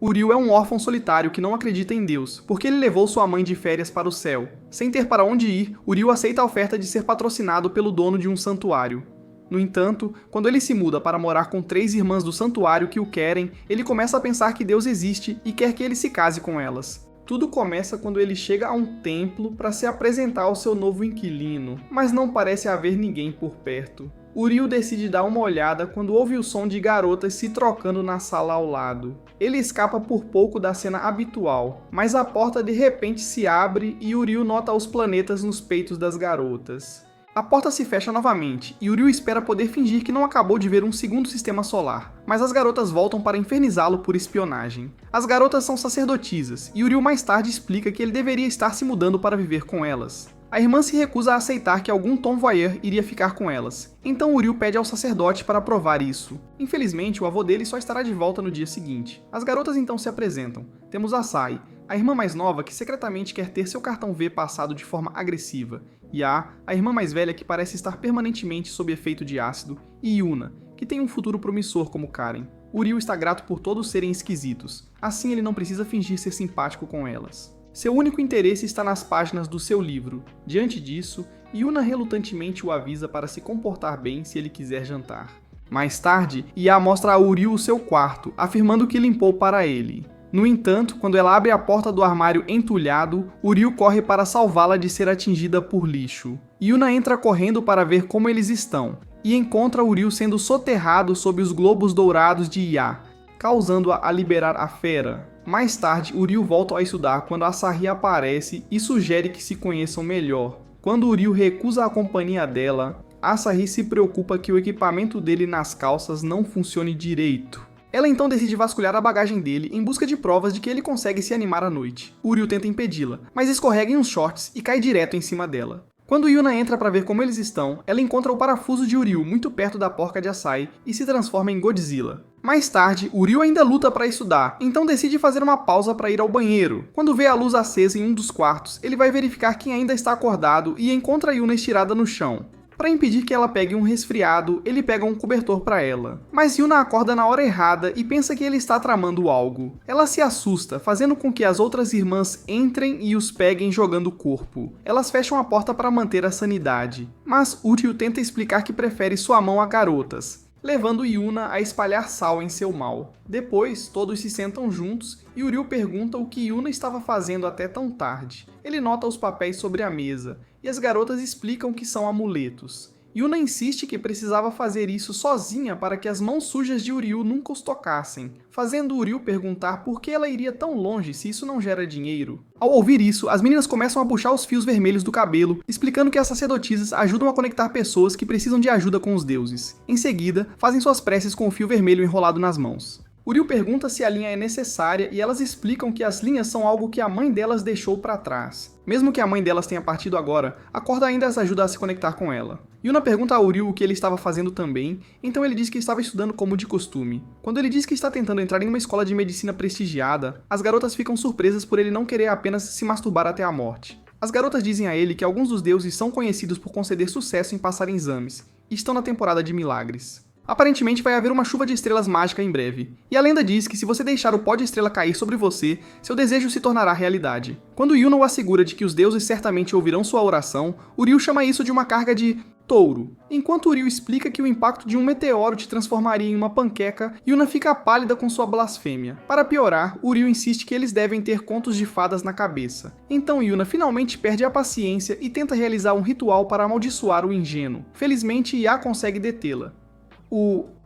Uriel é um órfão solitário que não acredita em Deus, porque ele levou sua mãe de férias para o céu. Sem ter para onde ir, Uriel aceita a oferta de ser patrocinado pelo dono de um santuário. No entanto, quando ele se muda para morar com 3 irmãs do santuário que o querem, ele começa a pensar que Deus existe e quer que ele se case com elas. Tudo começa quando ele chega a um templo para se apresentar ao seu novo inquilino, mas não parece haver ninguém por perto. Uriel decide dar uma olhada quando ouve o som de garotas se trocando na sala ao lado. Ele escapa por pouco da cena habitual, mas a porta de repente se abre e Uriel nota os planetas nos peitos das garotas. A porta se fecha novamente, e Uriel espera poder fingir que não acabou de ver um segundo sistema solar, mas as garotas voltam para infernizá-lo por espionagem. As garotas são sacerdotisas, e Uriel mais tarde explica que ele deveria estar se mudando para viver com elas. A irmã se recusa a aceitar que algum Tom Voyeur iria ficar com elas, então Uriel pede ao sacerdote para provar isso. Infelizmente, o avô dele só estará de volta no dia seguinte. As garotas então se apresentam. Temos a Sai, a irmã mais nova que secretamente quer ter seu cartão V passado de forma agressiva, e a irmã mais velha que parece estar permanentemente sob efeito de ácido, e Yuna, que tem um futuro promissor como Karen. Uriel está grato por todos serem esquisitos, assim ele não precisa fingir ser simpático com elas. Seu único interesse está nas páginas do seu livro. Diante disso, Yuna relutantemente o avisa para se comportar bem se ele quiser jantar. Mais tarde, Ia mostra a Uriel o seu quarto, afirmando que limpou para ele. No entanto, quando ela abre a porta do armário entulhado, Uriel corre para salvá-la de ser atingida por lixo. Yuna entra correndo para ver como eles estão, e encontra Uriel sendo soterrado sob os globos dourados de Ia, causando-a a liberar a fera. Mais tarde, Uriel volta a estudar quando Asahi aparece e sugere que se conheçam melhor. Quando Uriel recusa a companhia dela, Asahi se preocupa que o equipamento dele nas calças não funcione direito. Ela então decide vasculhar a bagagem dele em busca de provas de que ele consegue se animar à noite. Uriel tenta impedi-la, mas escorrega em uns shorts e cai direto em cima dela. Quando Yuna entra para ver como eles estão, ela encontra o parafuso de Uriel muito perto da porca de Asahi e se transforma em Godzilla. Mais tarde, Uriel ainda luta para estudar, então decide fazer uma pausa para ir ao banheiro. Quando vê a luz acesa em um dos quartos, ele vai verificar quem ainda está acordado e encontra Yuna estirada no chão. Para impedir que ela pegue um resfriado, ele pega um cobertor para ela. Mas Yuna acorda na hora errada e pensa que ele está tramando algo. Ela se assusta, fazendo com que as outras irmãs entrem e os peguem jogando o corpo. Elas fecham a porta para manter a sanidade. Mas Uriel tenta explicar que prefere sua mão a garotas, levando Yuna a espalhar sal em seu mal. Depois, todos se sentam juntos e Uriel pergunta o que Yuna estava fazendo até tão tarde. Ele nota os papéis sobre a mesa, e as garotas explicam que são amuletos. Yuna insiste que precisava fazer isso sozinha para que as mãos sujas de Uriel nunca os tocassem, fazendo Uriel perguntar por que ela iria tão longe se isso não gera dinheiro. Ao ouvir isso, as meninas começam a puxar os fios vermelhos do cabelo, explicando que as sacerdotisas ajudam a conectar pessoas que precisam de ajuda com os deuses. Em seguida, fazem suas preces com o fio vermelho enrolado nas mãos. Uriel pergunta se a linha é necessária e elas explicam que as linhas são algo que a mãe delas deixou para trás. Mesmo que a mãe delas tenha partido agora, a corda ainda as ajuda a se conectar com ela. Yuna pergunta a Uriel o que ele estava fazendo também, então ele diz que estava estudando como de costume. Quando ele diz que está tentando entrar em uma escola de medicina prestigiada, as garotas ficam surpresas por ele não querer apenas se masturbar até a morte. As garotas dizem a ele que alguns dos deuses são conhecidos por conceder sucesso em passar em exames, e estão na temporada de milagres. Aparentemente vai haver uma chuva de estrelas mágica em breve, e a lenda diz que se você deixar o pó de estrela cair sobre você, seu desejo se tornará realidade. Quando Yuna o assegura de que os deuses certamente ouvirão sua oração, Uriel chama isso de uma carga de touro. Enquanto Uriel explica que o impacto de um meteoro te transformaria em uma panqueca, Yuna fica pálida com sua blasfêmia. Para piorar, Uriel insiste que eles devem ter contos de fadas na cabeça. Então Yuna finalmente perde a paciência e tenta realizar um ritual para amaldiçoar o ingênuo. Felizmente, Ia consegue detê-la.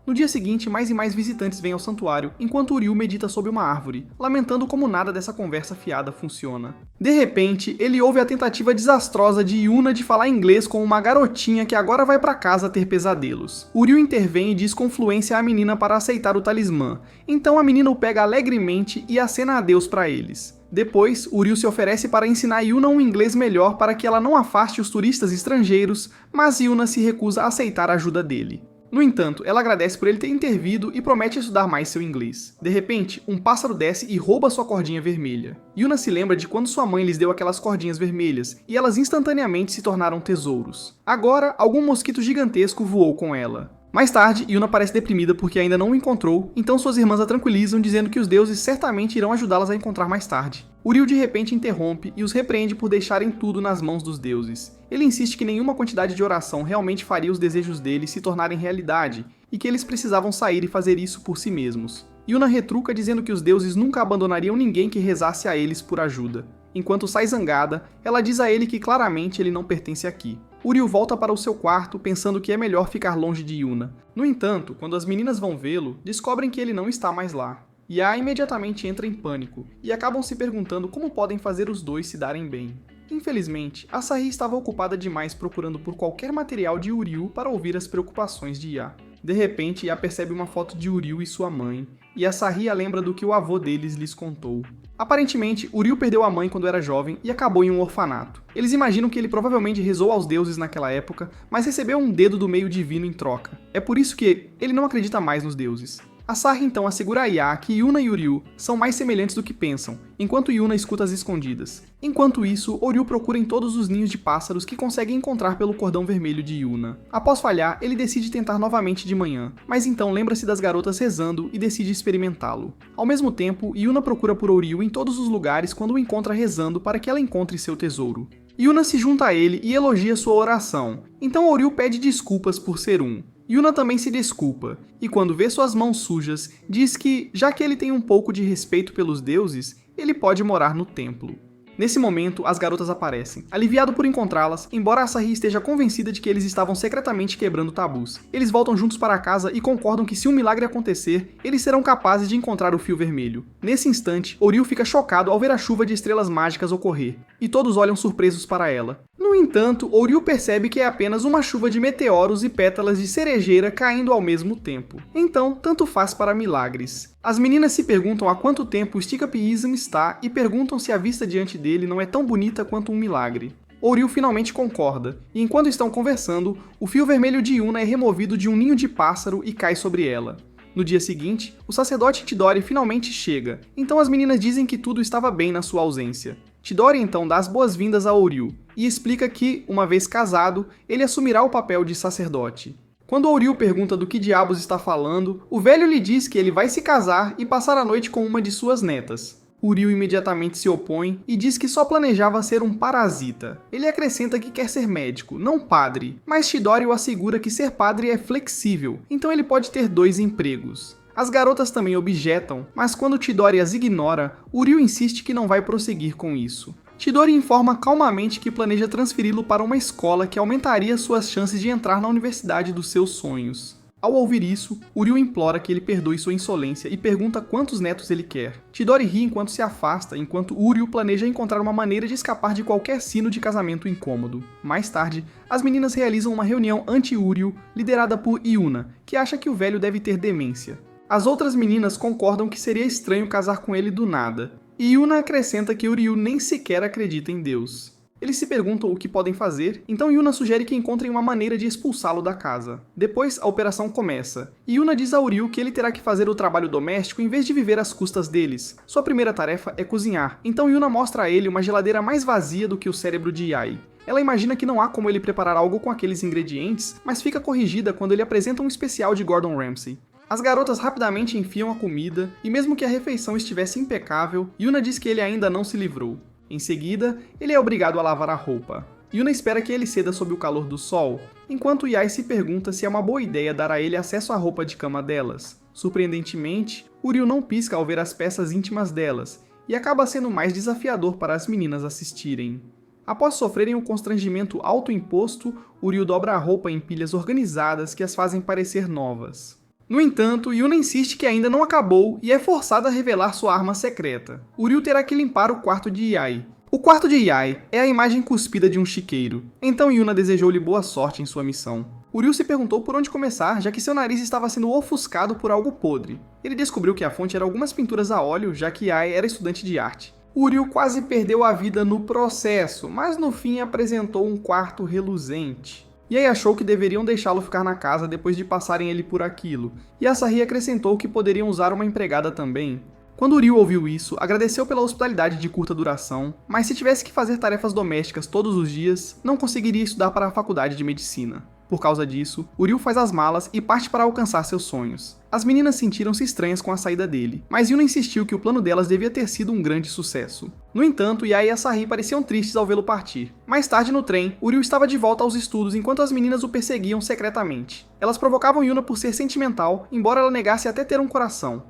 No dia seguinte, mais e mais visitantes vêm ao santuário, enquanto Uriel medita sob uma árvore, lamentando como nada dessa conversa fiada funciona. De repente, ele ouve a tentativa desastrosa de Yuna de falar inglês com uma garotinha que agora vai para casa ter pesadelos. Uriel intervém e diz com fluência à menina para aceitar o talismã, então a menina o pega alegremente e acena adeus para eles. Depois, Uriel se oferece para ensinar Yuna um inglês melhor para que ela não afaste os turistas estrangeiros, mas Yuna se recusa a aceitar a ajuda dele. No entanto, ela agradece por ele ter intervido e promete estudar mais seu inglês. De repente, um pássaro desce e rouba sua cordinha vermelha. Yuna se lembra de quando sua mãe lhes deu aquelas cordinhas vermelhas, e elas instantaneamente se tornaram tesouros. Agora, algum mosquito gigantesco voou com ela. Mais tarde, Yuna parece deprimida porque ainda não o encontrou, então suas irmãs a tranquilizam dizendo que os deuses certamente irão ajudá-las a encontrar mais tarde. Uriel de repente interrompe e os repreende por deixarem tudo nas mãos dos deuses. Ele insiste que nenhuma quantidade de oração realmente faria os desejos deles se tornarem realidade, e que eles precisavam sair e fazer isso por si mesmos. Yuna retruca dizendo que os deuses nunca abandonariam ninguém que rezasse a eles por ajuda. Enquanto sai zangada, ela diz a ele que claramente ele não pertence aqui. Uriel volta para o seu quarto pensando que é melhor ficar longe de Yuna. No entanto, quando as meninas vão vê-lo, descobrem que ele não está mais lá. Yae imediatamente entra em pânico, e acabam se perguntando como podem fazer os dois se darem bem. Infelizmente, Asahi estava ocupada demais procurando por qualquer material de Uriel para ouvir as preocupações de Yae. De repente, Yae percebe uma foto de Uriel e sua mãe, e Asahi a lembra do que o avô deles lhes contou. Aparentemente, Uriel perdeu a mãe quando era jovem e acabou em um orfanato. Eles imaginam que ele provavelmente rezou aos deuses naquela época, mas recebeu um dedo do meio divino em troca. É por isso que ele não acredita mais nos deuses. Asahi então assegura a Yae que Yuna e Uriel são mais semelhantes do que pensam, enquanto Yuna escuta às escondidas. Enquanto isso, Uriel procura em todos os ninhos de pássaros que consegue encontrar pelo cordão vermelho de Yuna. Após falhar, ele decide tentar novamente de manhã, mas então lembra-se das garotas rezando e decide experimentá-lo. Ao mesmo tempo, Yuna procura por Uriel em todos os lugares quando o encontra rezando para que ela encontre seu tesouro. Yuna se junta a ele e elogia sua oração, então Uriel pede desculpas por ser um. Yuna também se desculpa, e quando vê suas mãos sujas, diz que, já que ele tem um pouco de respeito pelos deuses, ele pode morar no templo. Nesse momento, as garotas aparecem, aliviado por encontrá-las, embora Asahi esteja convencida de que eles estavam secretamente quebrando tabus. Eles voltam juntos para casa e concordam que se um milagre acontecer, eles serão capazes de encontrar o fio vermelho. Nesse instante, Uriel fica chocado ao ver a chuva de estrelas mágicas ocorrer, e todos olham surpresos para ela. No entanto, Uriel percebe que é apenas uma chuva de meteoros e pétalas de cerejeira caindo ao mesmo tempo. Então, tanto faz para milagres. As meninas se perguntam há quanto tempo o Stick-Up-ism está e perguntam se a vista diante dele não é tão bonita quanto um milagre. Uriel finalmente concorda, e enquanto estão conversando, o fio vermelho de Yuna é removido de um ninho de pássaro e cai sobre ela. No dia seguinte, o sacerdote Chidori finalmente chega, então as meninas dizem que tudo estava bem na sua ausência. Chidori então dá as boas-vindas a Uriel, e explica que, uma vez casado, ele assumirá o papel de sacerdote. Quando Uriel pergunta do que diabos está falando, o velho lhe diz que ele vai se casar e passar a noite com uma de suas netas. Uriel imediatamente se opõe e diz que só planejava ser um parasita. Ele acrescenta que quer ser médico, não padre, mas Chidori o assegura que ser padre é flexível, então ele pode ter 2 empregos. As garotas também objetam, mas quando Chidori as ignora, Uriel insiste que não vai prosseguir com isso. Chidori informa calmamente que planeja transferi-lo para uma escola que aumentaria suas chances de entrar na universidade dos seus sonhos. Ao ouvir isso, Uriel implora que ele perdoe sua insolência e pergunta quantos netos ele quer. Chidori ri enquanto se afasta, enquanto Uriel planeja encontrar uma maneira de escapar de qualquer sino de casamento incômodo. Mais tarde, as meninas realizam uma reunião anti-Uriel, liderada por Yuna, que acha que o velho deve ter demência. As outras meninas concordam que seria estranho casar com ele do nada, e Yuna acrescenta que Uriel nem sequer acredita em Deus. Eles se perguntam o que podem fazer, então Yuna sugere que encontrem uma maneira de expulsá-lo da casa. Depois, a operação começa, e Yuna diz a Uriel que ele terá que fazer o trabalho doméstico em vez de viver às custas deles. Sua primeira tarefa é cozinhar, então Yuna mostra a ele uma geladeira mais vazia do que o cérebro de Yae. Ela imagina que não há como ele preparar algo com aqueles ingredientes, mas fica corrigida quando ele apresenta um especial de Gordon Ramsay. As garotas rapidamente enfiam a comida, e mesmo que a refeição estivesse impecável, Yuna diz que ele ainda não se livrou. Em seguida, ele é obrigado a lavar a roupa. Yuna espera que ele ceda sob o calor do sol, enquanto Yae se pergunta se é uma boa ideia dar a ele acesso à roupa de cama delas. Surpreendentemente, Uriel não pisca ao ver as peças íntimas delas, e acaba sendo mais desafiador para as meninas assistirem. Após sofrerem um constrangimento autoimposto, Uriel dobra a roupa em pilhas organizadas que as fazem parecer novas. No entanto, Yuna insiste que ainda não acabou e é forçada a revelar sua arma secreta. Uriel terá que limpar o quarto de Yae. O quarto de Yae é a imagem cuspida de um chiqueiro, então Yuna desejou-lhe boa sorte em sua missão. Uriel se perguntou por onde começar, já que seu nariz estava sendo ofuscado por algo podre. Ele descobriu que a fonte era algumas pinturas a óleo, já que Yae era estudante de arte. Uriel quase perdeu a vida no processo, mas no fim apresentou um quarto reluzente. Yae achou que deveriam deixá-lo ficar na casa depois de passarem ele por aquilo, e Asahi acrescentou que poderiam usar uma empregada também. Quando Uriel ouviu isso, agradeceu pela hospitalidade de curta duração, mas se tivesse que fazer tarefas domésticas todos os dias, não conseguiria estudar para a faculdade de medicina. Por causa disso, Uriu faz as malas e parte para alcançar seus sonhos. As meninas sentiram-se estranhas com a saída dele, mas Yuna insistiu que o plano delas devia ter sido um grande sucesso. No entanto, Yae e Asahi pareciam tristes ao vê-lo partir. Mais tarde no trem, Uriu estava de volta aos estudos enquanto as meninas o perseguiam secretamente. Elas provocavam Yuna por ser sentimental, embora ela negasse até ter um coração.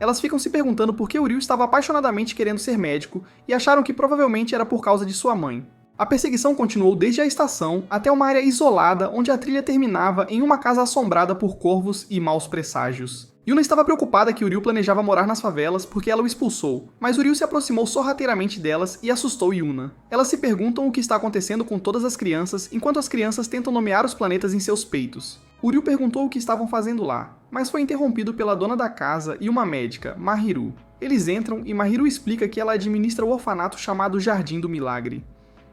Elas ficam se perguntando por que Uriu estava apaixonadamente querendo ser médico e acharam que provavelmente era por causa de sua mãe. A perseguição continuou desde a estação até uma área isolada onde a trilha terminava em uma casa assombrada por corvos e maus presságios. Yuna estava preocupada que Uriu planejava morar nas favelas porque ela o expulsou, mas Uriu se aproximou sorrateiramente delas e assustou Yuna. Elas se perguntam o que está acontecendo com todas as crianças enquanto as crianças tentam nomear os planetas em seus peitos. Uriu perguntou o que estavam fazendo lá, mas foi interrompido pela dona da casa e uma médica, Mahiru. Eles entram e Mahiru explica que ela administra o orfanato chamado Jardim do Milagre.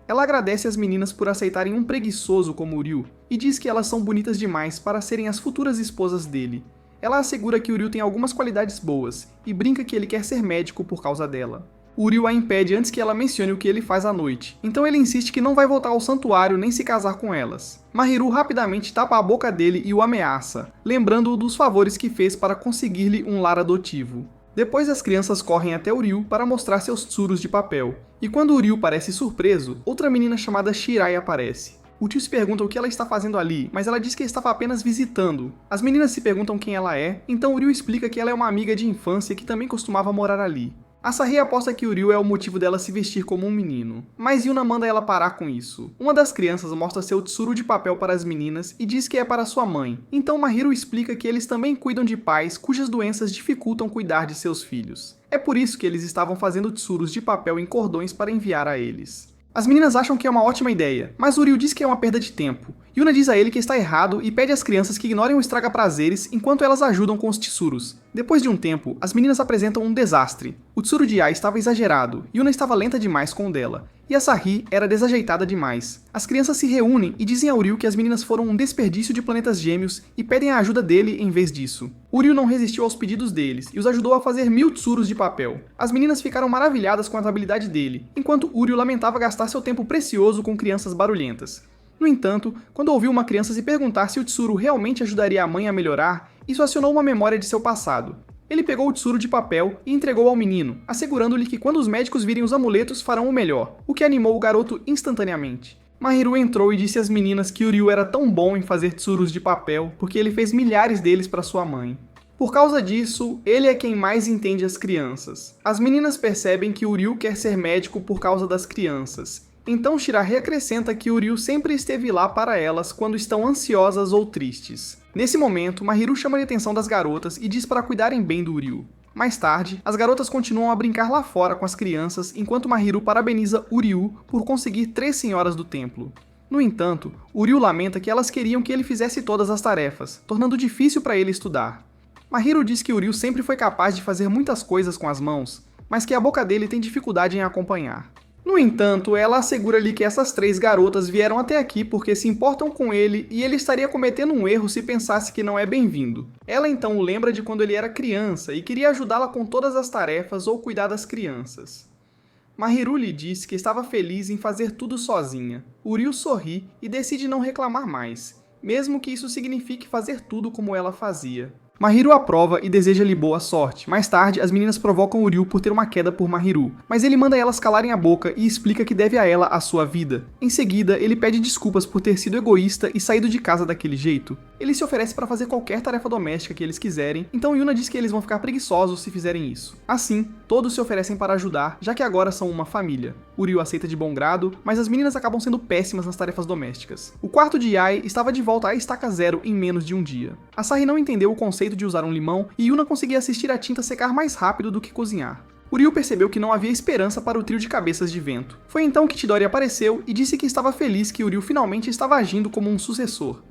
Ela agradece às meninas por aceitarem um preguiçoso como Uriu e diz que elas são bonitas demais para serem as futuras esposas dele. Ela assegura que Uriu tem algumas qualidades boas e brinca que ele quer ser médico por causa dela. Uriu a impede antes que ela mencione o que ele faz à noite, então ele insiste que não vai voltar ao santuário nem se casar com elas. Mahiru rapidamente tapa a boca dele e o ameaça, lembrando-o dos favores que fez para conseguir-lhe um lar adotivo. Depois as crianças correm até Uriu para mostrar seus tsuros de papel, e quando Uriu parece surpreso, outra menina chamada Shirai aparece. O tio se pergunta o que ela está fazendo ali, mas ela diz que estava apenas visitando. As meninas se perguntam quem ela é, então Uriu explica que ela é uma amiga de infância que também costumava morar ali. Asahi aposta que Uriu é o motivo dela se vestir como um menino, mas Yuna manda ela parar com isso. Uma das crianças mostra seu tsuru de papel para as meninas e diz que é para sua mãe, então Mahiru explica que eles também cuidam de pais cujas doenças dificultam cuidar de seus filhos. É por isso que eles estavam fazendo tsurus de papel em cordões para enviar a eles. As meninas acham que é uma ótima ideia, mas Uriu diz que é uma perda de tempo. Yuna diz a ele que está errado e pede às crianças que ignorem o estraga-prazeres enquanto elas ajudam com os tsurus. Depois de um tempo, as meninas apresentam um desastre. O tsuru de Ai estava exagerado, Yuna estava lenta demais com o dela, e Asahi era desajeitada demais. As crianças se reúnem e dizem a Uriu que as meninas foram um desperdício de planetas gêmeos e pedem a ajuda dele em vez disso. Uriu não resistiu aos pedidos deles e os ajudou a fazer 1000 tsurus de papel. As meninas ficaram maravilhadas com a habilidade dele, enquanto Uriu lamentava gastar seu tempo precioso com crianças barulhentas. No entanto, quando ouviu uma criança se perguntar se o tsuru realmente ajudaria a mãe a melhorar, isso acionou uma memória de seu passado. Ele pegou o tsuru de papel e entregou ao menino, assegurando-lhe que quando os médicos virem os amuletos farão o melhor, o que animou o garoto instantaneamente. Mahiru entrou e disse às meninas que Uriu era tão bom em fazer tsurus de papel porque ele fez milhares deles para sua mãe. Por causa disso, ele é quem mais entende as crianças. As meninas percebem que Uriu quer ser médico por causa das crianças. Então Shirahi acrescenta que Uriu sempre esteve lá para elas quando estão ansiosas ou tristes. Nesse momento, Mahiru chama a atenção das garotas e diz para cuidarem bem do Uriu. Mais tarde, as garotas continuam a brincar lá fora com as crianças enquanto Mahiru parabeniza Uriu por conseguir 3 senhoras do templo. No entanto, Uriu lamenta que elas queriam que ele fizesse todas as tarefas, tornando difícil para ele estudar. Mahiru diz que Uriu sempre foi capaz de fazer muitas coisas com as mãos, mas que a boca dele tem dificuldade em acompanhar. No entanto, ela assegura-lhe que essas 3 garotas vieram até aqui porque se importam com ele e ele estaria cometendo um erro se pensasse que não é bem-vindo. Ela então o lembra de quando ele era criança e queria ajudá-la com todas as tarefas ou cuidar das crianças. Mahiru lhe diz que estava feliz em fazer tudo sozinha. Uriu sorri e decide não reclamar mais, mesmo que isso signifique fazer tudo como ela fazia. Mahiru aprova e deseja-lhe boa sorte. Mais tarde, as meninas provocam Uriu por ter uma queda por Mahiru, mas ele manda elas calarem a boca e explica que deve a ela a sua vida. Em seguida, ele pede desculpas por ter sido egoísta e saído de casa daquele jeito. Ele se oferece para fazer qualquer tarefa doméstica que eles quiserem, então Yuna diz que eles vão ficar preguiçosos se fizerem isso. Assim, todos se oferecem para ajudar, já que agora são uma família. Uriu aceita de bom grado, mas as meninas acabam sendo péssimas nas tarefas domésticas. O quarto de Yae estava de volta à estaca zero em menos de um dia. Asahi não entendeu o conceito de usar um limão e Yuna conseguia assistir a tinta secar mais rápido do que cozinhar. Uriu percebeu que não havia esperança para o trio de cabeças de vento. Foi então que Chidori apareceu e disse que estava feliz que Uriu finalmente estava agindo como um sucessor.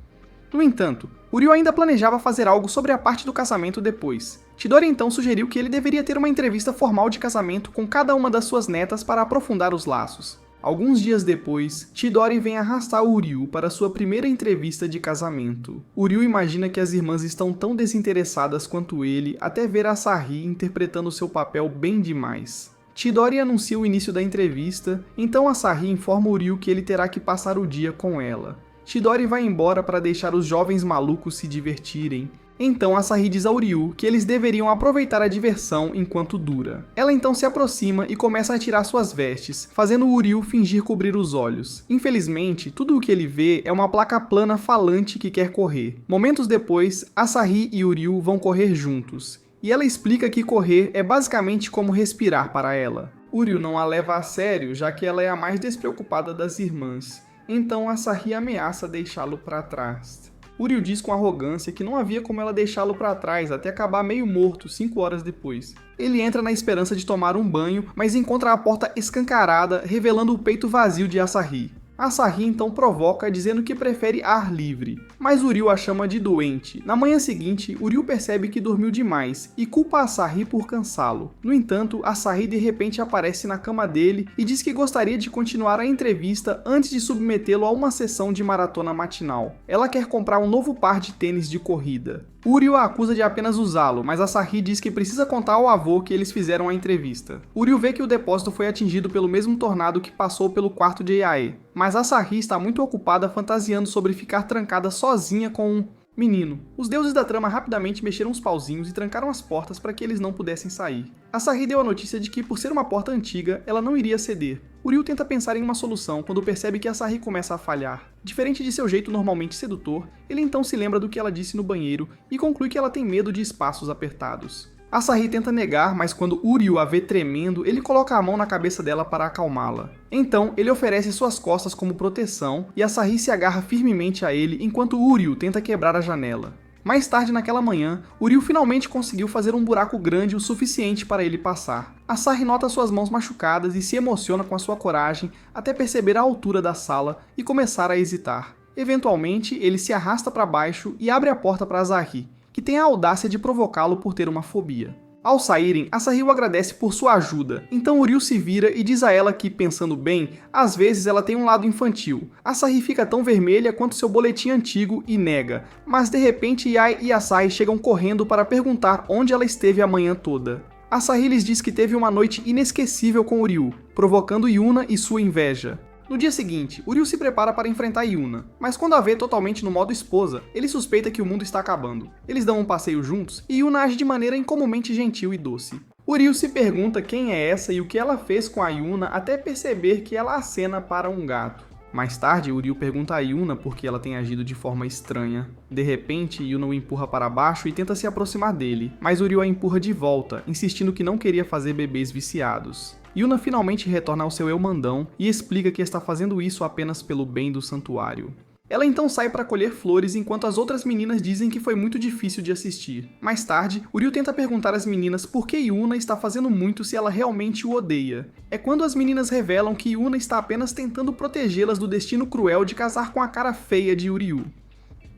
No entanto, Uriu ainda planejava fazer algo sobre a parte do casamento depois. Chidori então sugeriu que ele deveria ter uma entrevista formal de casamento com cada uma das suas netas para aprofundar os laços. Alguns dias depois, Chidori vem arrastar Uriu para sua primeira entrevista de casamento. Uriu imagina que as irmãs estão tão desinteressadas quanto ele até ver Asahi interpretando seu papel bem demais. Chidori anuncia o início da entrevista, então Asahi informa Uriu que ele terá que passar o dia com ela. Chidori vai embora para deixar os jovens malucos se divertirem. Então Asahi diz ao Ryu que eles deveriam aproveitar a diversão enquanto dura. Ela então se aproxima e começa a tirar suas vestes, fazendo o Ryu fingir cobrir os olhos. Infelizmente, tudo o que ele vê é uma placa plana falante que quer correr. Momentos depois, Asahi e o Ryu vão correr juntos. E ela explica que correr é basicamente como respirar para ela. O Ryu não a leva a sério, já que ela é a mais despreocupada das irmãs. Então Asahi ameaça deixá-lo para trás. O Ryu diz com arrogância que não havia como ela deixá-lo para trás até acabar meio morto 5 horas depois. Ele entra na esperança de tomar um banho, mas encontra a porta escancarada, revelando o peito vazio de Asahi. Asahi então provoca dizendo que prefere ar livre, mas o Ryu a chama de doente. Na manhã seguinte, o Ryu percebe que dormiu demais e culpa Asahi por cansá-lo. No entanto, Asahi de repente aparece na cama dele e diz que gostaria de continuar a entrevista antes de submetê-lo a uma sessão de maratona matinal. Ela quer comprar um novo par de tênis de corrida. O Ryu a acusa de apenas usá-lo, mas Asahi diz que precisa contar ao avô que eles fizeram a entrevista. O Ryu vê que o depósito foi atingido pelo mesmo tornado que passou pelo quarto de Yae, mas Asahi está muito ocupada fantasiando sobre ficar trancada sozinha com um menino. Os deuses da trama rapidamente mexeram os pauzinhos e trancaram as portas para que eles não pudessem sair. Asahi deu a notícia de que, por ser uma porta antiga, ela não iria ceder. O Ryu tenta pensar em uma solução quando percebe que Asahi começa a falhar. Diferente de seu jeito normalmente sedutor, ele então se lembra do que ela disse no banheiro e conclui que ela tem medo de espaços apertados. Asahi tenta negar, mas quando Ryu a vê tremendo, ele coloca a mão na cabeça dela para acalmá-la. Então, ele oferece suas costas como proteção e Asahi se agarra firmemente a ele enquanto Ryu tenta quebrar a janela. Mais tarde naquela manhã, Ryu finalmente conseguiu fazer um buraco grande o suficiente para ele passar. Asahi nota suas mãos machucadas e se emociona com a sua coragem até perceber a altura da sala e começar a hesitar. Eventualmente, ele se arrasta para baixo e abre a porta para Asahi, que tem a audácia de provocá-lo por ter uma fobia. Ao saírem, Asahi o agradece por sua ajuda, então Ryu se vira e diz a ela que, pensando bem, às vezes ela tem um lado infantil. Asahi fica tão vermelha quanto seu boletim antigo e nega, mas de repente Yae e Asahi chegam correndo para perguntar onde ela esteve a manhã toda. Asahi lhes diz que teve uma noite inesquecível com Ryu, provocando Yuna e sua inveja. No dia seguinte, Ryu se prepara para enfrentar Yuna, mas quando a vê totalmente no modo esposa, ele suspeita que o mundo está acabando. Eles dão um passeio juntos e Yuna age de maneira incomumente gentil e doce. Ryu se pergunta quem é essa e o que ela fez com a Yuna até perceber que ela acena para um gato. Mais tarde, Ryu pergunta a Yuna por que ela tem agido de forma estranha. De repente, Yuna o empurra para baixo e tenta se aproximar dele, mas Ryu a empurra de volta, insistindo que não queria fazer bebês viciados. Yuna finalmente retorna ao seu eu mandão e explica que está fazendo isso apenas pelo bem do santuário. Ela então sai para colher flores enquanto as outras meninas dizem que foi muito difícil de assistir. Mais tarde, Ryu tenta perguntar às meninas por que Yuna está fazendo muito se ela realmente o odeia. É quando as meninas revelam que Yuna está apenas tentando protegê-las do destino cruel de casar com a cara feia de Ryu.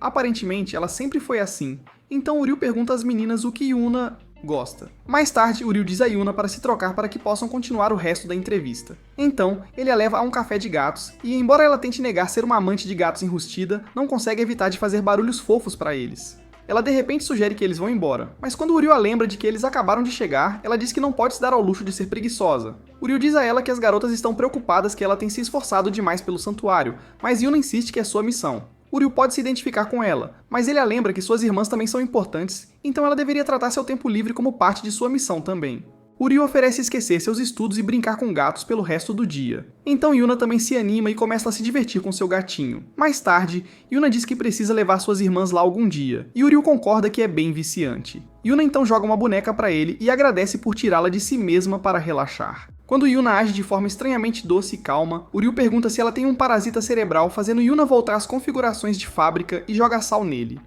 Aparentemente, ela sempre foi assim. Então Ryu pergunta às meninas o que Yuna gosta. Mais tarde, Ryu diz a Yuna para se trocar para que possam continuar o resto da entrevista. Então, ele a leva a um café de gatos, e embora ela tente negar ser uma amante de gatos enrustida, não consegue evitar de fazer barulhos fofos para eles. Ela de repente sugere que eles vão embora, mas quando Ryu a lembra de que eles acabaram de chegar, ela diz que não pode se dar ao luxo de ser preguiçosa. Ryu diz a ela que as garotas estão preocupadas que ela tem se esforçado demais pelo santuário, mas Yuna insiste que é sua missão. Ryu pode se identificar com ela, mas ele a lembra que suas irmãs também são importantes, então ela deveria tratar seu tempo livre como parte de sua missão também. Ryu oferece esquecer seus estudos e brincar com gatos pelo resto do dia. Então Yuna também se anima e começa a se divertir com seu gatinho. Mais tarde, Yuna diz que precisa levar suas irmãs lá algum dia, e Ryu concorda que é bem viciante. Yuna então joga uma boneca para ele e agradece por tirá-la de si mesma para relaxar. Quando Yuna age de forma estranhamente doce e calma, Ryu pergunta se ela tem um parasita cerebral, fazendo Yuna voltar às configurações de fábrica e joga sal nele.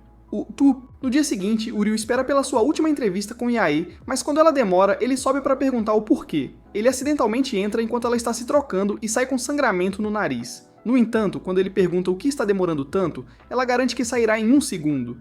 No dia seguinte, Ryu espera pela sua última entrevista com Yae, mas quando ela demora, ele sobe para perguntar o porquê. Ele acidentalmente entra enquanto ela está se trocando e sai com sangramento no nariz. No entanto, quando ele pergunta o que está demorando tanto, ela garante que sairá em 1 segundo.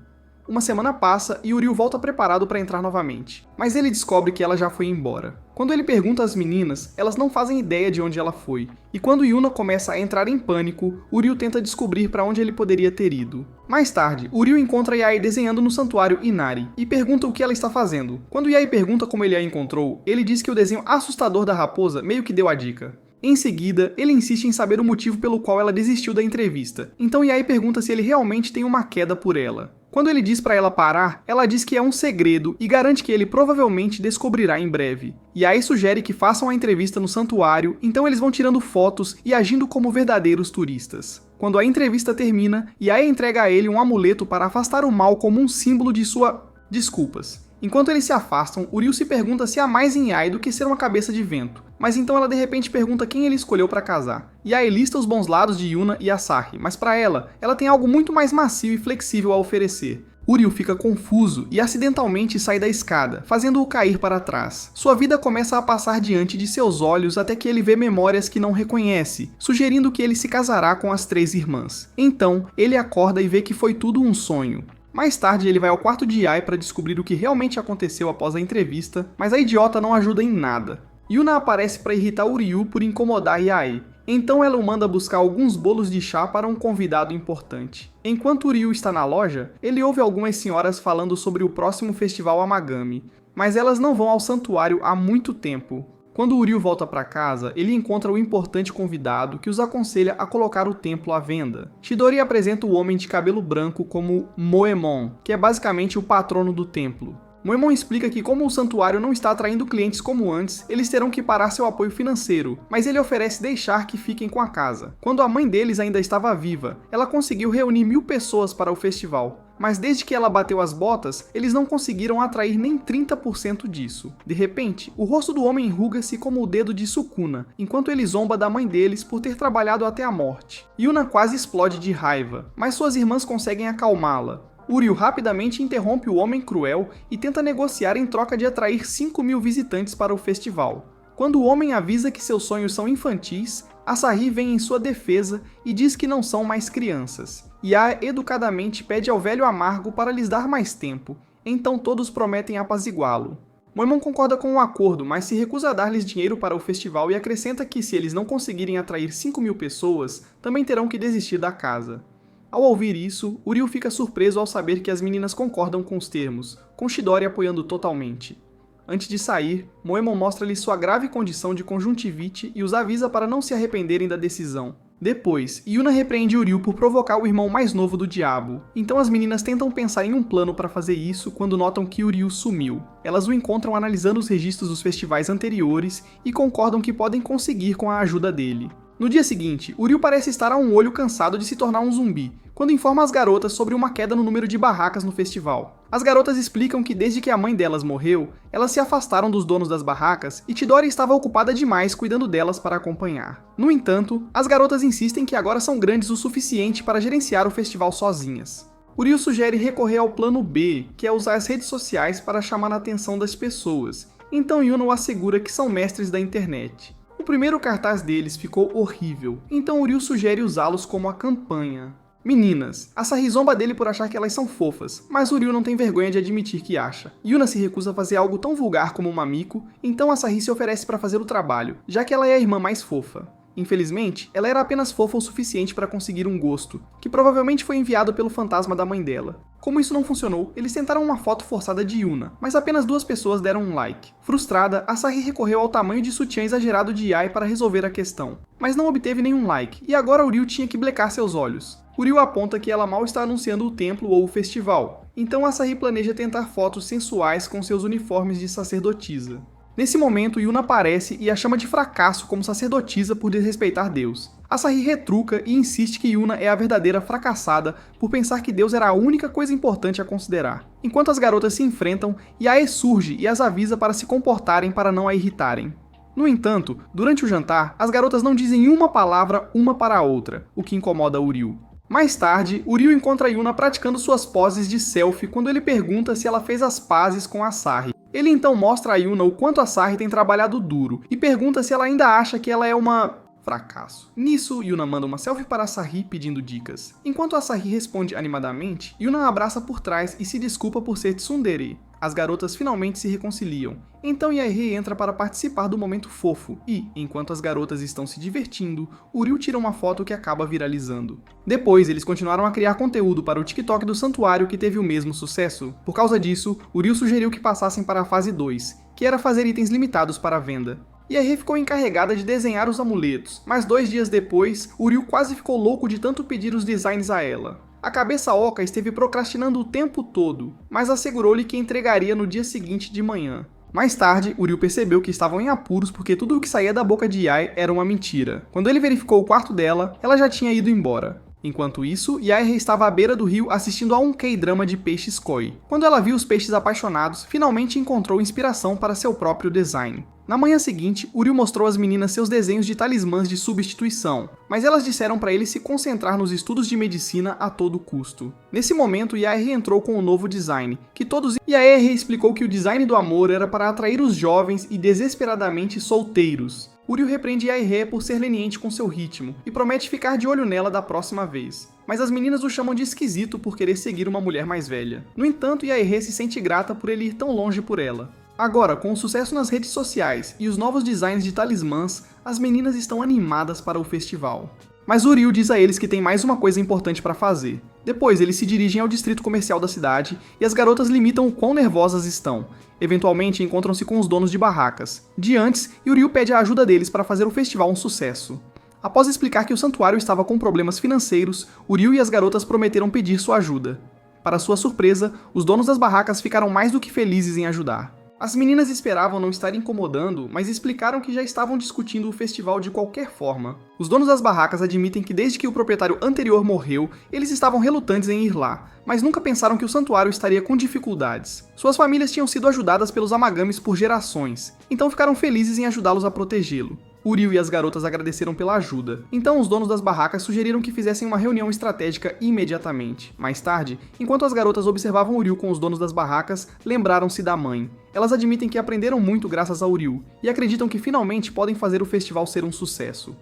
Uma semana passa e Ryu volta preparado para entrar novamente, mas ele descobre que ela já foi embora. Quando ele pergunta às meninas, elas não fazem ideia de onde ela foi, e quando Yuna começa a entrar em pânico, Ryu tenta descobrir para onde ele poderia ter ido. Mais tarde, Ryu encontra Yae desenhando no santuário Inari, e pergunta o que ela está fazendo. Quando Yae pergunta como ele a encontrou, ele diz que o desenho assustador da raposa meio que deu a dica. Em seguida, ele insiste em saber o motivo pelo qual ela desistiu da entrevista. Então Yae pergunta se ele realmente tem uma queda por ela. Quando ele diz para ela parar, ela diz que é um segredo e garante que ele provavelmente descobrirá em breve. Yae sugere que façam a entrevista no santuário, então eles vão tirando fotos e agindo como verdadeiros turistas. Quando a entrevista termina, Yae entrega a ele um amuleto para afastar o mal como um símbolo de sua... desculpas. Enquanto eles se afastam, Uriel se pergunta se há mais em Yae do que ser uma cabeça de vento. Mas então ela de repente pergunta quem ele escolheu para casar. Yae lista os bons lados de Yuna e Asahi, mas para ela tem algo muito mais macio e flexível a oferecer. Uriel fica confuso e acidentalmente sai da escada, fazendo-o cair para trás. Sua vida começa a passar diante de seus olhos até que ele vê memórias que não reconhece, sugerindo que ele se casará com as 3 irmãs. Então, ele acorda e vê que foi tudo um sonho. Mais tarde, ele vai ao quarto de Yae para descobrir o que realmente aconteceu após a entrevista, mas a idiota não ajuda em nada. Yuna aparece para irritar Uriel por incomodar Yae. Então ela o manda buscar alguns bolos de chá para um convidado importante. Enquanto Uriel está na loja, ele ouve algumas senhoras falando sobre o próximo festival Amagami, mas elas não vão ao santuário há muito tempo. Quando Uriel volta para casa, ele encontra o importante convidado que os aconselha a colocar o templo à venda. Chidori apresenta o homem de cabelo branco como Moemon, que é basicamente o patrono do templo. Moemon explica que como o santuário não está atraindo clientes como antes, eles terão que parar seu apoio financeiro, mas ele oferece deixar que fiquem com a casa. Quando a mãe deles ainda estava viva, ela conseguiu reunir 1000 pessoas para o festival. Mas desde que ela bateu as botas, eles não conseguiram atrair nem 30% disso. De repente, o rosto do homem enruga-se como o dedo de Sukuna, enquanto ele zomba da mãe deles por ter trabalhado até a morte. Yuna quase explode de raiva, mas suas irmãs conseguem acalmá-la. Uriel rapidamente interrompe o homem cruel e tenta negociar em troca de atrair 5.000 visitantes para o festival. Quando o homem avisa que seus sonhos são infantis, Asahi vem em sua defesa e diz que não são mais crianças. Yae educadamente pede ao velho amargo para lhes dar mais tempo, então todos prometem apaziguá-lo. Moemon concorda com o acordo, mas se recusa a dar-lhes dinheiro para o festival e acrescenta que se eles não conseguirem atrair 5.000 pessoas, também terão que desistir da casa. Ao ouvir isso, Uriel fica surpreso ao saber que as meninas concordam com os termos, com Chidori apoiando totalmente. Antes de sair, Moemon mostra-lhes sua grave condição de conjuntivite e os avisa para não se arrependerem da decisão. Depois, Yuna repreende Uriel por provocar o irmão mais novo do diabo, então as meninas tentam pensar em um plano para fazer isso quando notam que Uriel sumiu. Elas o encontram analisando os registros dos festivais anteriores e concordam que podem conseguir com a ajuda dele. No dia seguinte, Uriel parece estar a um olho cansado de se tornar um zumbi, quando informa as garotas sobre uma queda no número de barracas no festival. As garotas explicam que desde que a mãe delas morreu, elas se afastaram dos donos das barracas e Chidori estava ocupada demais cuidando delas para acompanhar. No entanto, as garotas insistem que agora são grandes o suficiente para gerenciar o festival sozinhas. Uriel sugere recorrer ao plano B, que é usar as redes sociais para chamar a atenção das pessoas, então Yuna o assegura que são mestres da internet. O primeiro cartaz deles ficou horrível, então Uriel sugere usá-los como a campanha. Meninas, Asahi zomba dele por achar que elas são fofas, mas Uriel não tem vergonha de admitir que acha. Yuna se recusa a fazer algo tão vulgar como uma mico, então Asahi se oferece para fazer o trabalho, já que ela é a irmã mais fofa. Infelizmente, ela era apenas fofa o suficiente para conseguir um gosto, que provavelmente foi enviado pelo fantasma da mãe dela. Como isso não funcionou, eles tentaram uma foto forçada de Yuna, mas apenas 2 pessoas deram um like. Frustrada, Asahi recorreu ao tamanho de sutiã exagerado de Yae para resolver a questão, mas não obteve nenhum like, e agora Uriel tinha que blecar seus olhos. Uriel aponta que ela mal está anunciando o templo ou o festival, então Asahi planeja tentar fotos sensuais com seus uniformes de sacerdotisa. Nesse momento, Yuna aparece e a chama de fracasso como sacerdotisa por desrespeitar Deus. Asahi retruca e insiste que Yuna é a verdadeira fracassada por pensar que Deus era a única coisa importante a considerar. Enquanto as garotas se enfrentam, Yae surge e as avisa para se comportarem para não a irritarem. No entanto, durante o jantar, as garotas não dizem uma palavra uma para a outra, o que incomoda Uriel. Mais tarde, Uriel encontra Yuna praticando suas poses de selfie quando ele pergunta se ela fez as pazes com Asahi. Ele então mostra a Yuna o quanto Asahi tem trabalhado duro e pergunta se ela ainda acha que ela é uma... fracasso. Nisso, Yuna manda uma selfie para Asahi pedindo dicas. Enquanto Asahi responde animadamente, Yuna a abraça por trás e se desculpa por ser tsundere. As garotas finalmente se reconciliam. Então Yae entra para participar do momento fofo e, enquanto as garotas estão se divertindo, Uriel tira uma foto que acaba viralizando. Depois, eles continuaram a criar conteúdo para o TikTok do santuário que teve o mesmo sucesso. Por causa disso, Uriel sugeriu que passassem para a fase 2, que era fazer itens limitados para venda. Yair ficou encarregada de desenhar os amuletos, mas 2 dias depois, Uriel quase ficou louco de tanto pedir os designs a ela. A cabeça oca esteve procrastinando o tempo todo, mas assegurou-lhe que entregaria no dia seguinte de manhã. Mais tarde, Uriel percebeu que estavam em apuros porque tudo o que saía da boca de Yair era uma mentira. Quando ele verificou o quarto dela, ela já tinha ido embora. Enquanto isso, Yair estava à beira do rio assistindo a um K-drama de peixes koi. Quando ela viu os peixes apaixonados, finalmente encontrou inspiração para seu próprio design. Na manhã seguinte, Uriel mostrou às meninas seus desenhos de talismãs de substituição, mas elas disseram para ele se concentrar nos estudos de medicina a todo custo. Nesse momento, Yair entrou com um novo design, que todos... Yair explicou que o design do amor era para atrair os jovens e desesperadamente solteiros. Uriel repreende Yair por ser leniente com seu ritmo e promete ficar de olho nela da próxima vez. Mas as meninas o chamam de esquisito por querer seguir uma mulher mais velha. No entanto, Yair se sente grata por ele ir tão longe por ela. Agora, com o sucesso nas redes sociais e os novos designs de talismãs, as meninas estão animadas para o festival. Mas Uriel diz a eles que tem mais uma coisa importante para fazer. Depois, eles se dirigem ao distrito comercial da cidade e as garotas limitam o quão nervosas estão. Eventualmente, encontram-se com os donos de barracas. De antes, Uriel pede a ajuda deles para fazer o festival um sucesso. Após explicar que o santuário estava com problemas financeiros, Uriel e as garotas prometeram pedir sua ajuda. Para sua surpresa, os donos das barracas ficaram mais do que felizes em ajudar. As meninas esperavam não estar incomodando, mas explicaram que já estavam discutindo o festival de qualquer forma. Os donos das barracas admitem que desde que o proprietário anterior morreu, eles estavam relutantes em ir lá, mas nunca pensaram que o santuário estaria com dificuldades. Suas famílias tinham sido ajudadas pelos Amagamis por gerações, então ficaram felizes em ajudá-los a protegê-lo. Uriel e as garotas agradeceram pela ajuda, então os donos das barracas sugeriram que fizessem uma reunião estratégica imediatamente. Mais tarde, enquanto as garotas observavam Uriel com os donos das barracas, lembraram-se da mãe. Elas admitem que aprenderam muito graças a Uriel, e acreditam que finalmente podem fazer o festival ser um sucesso.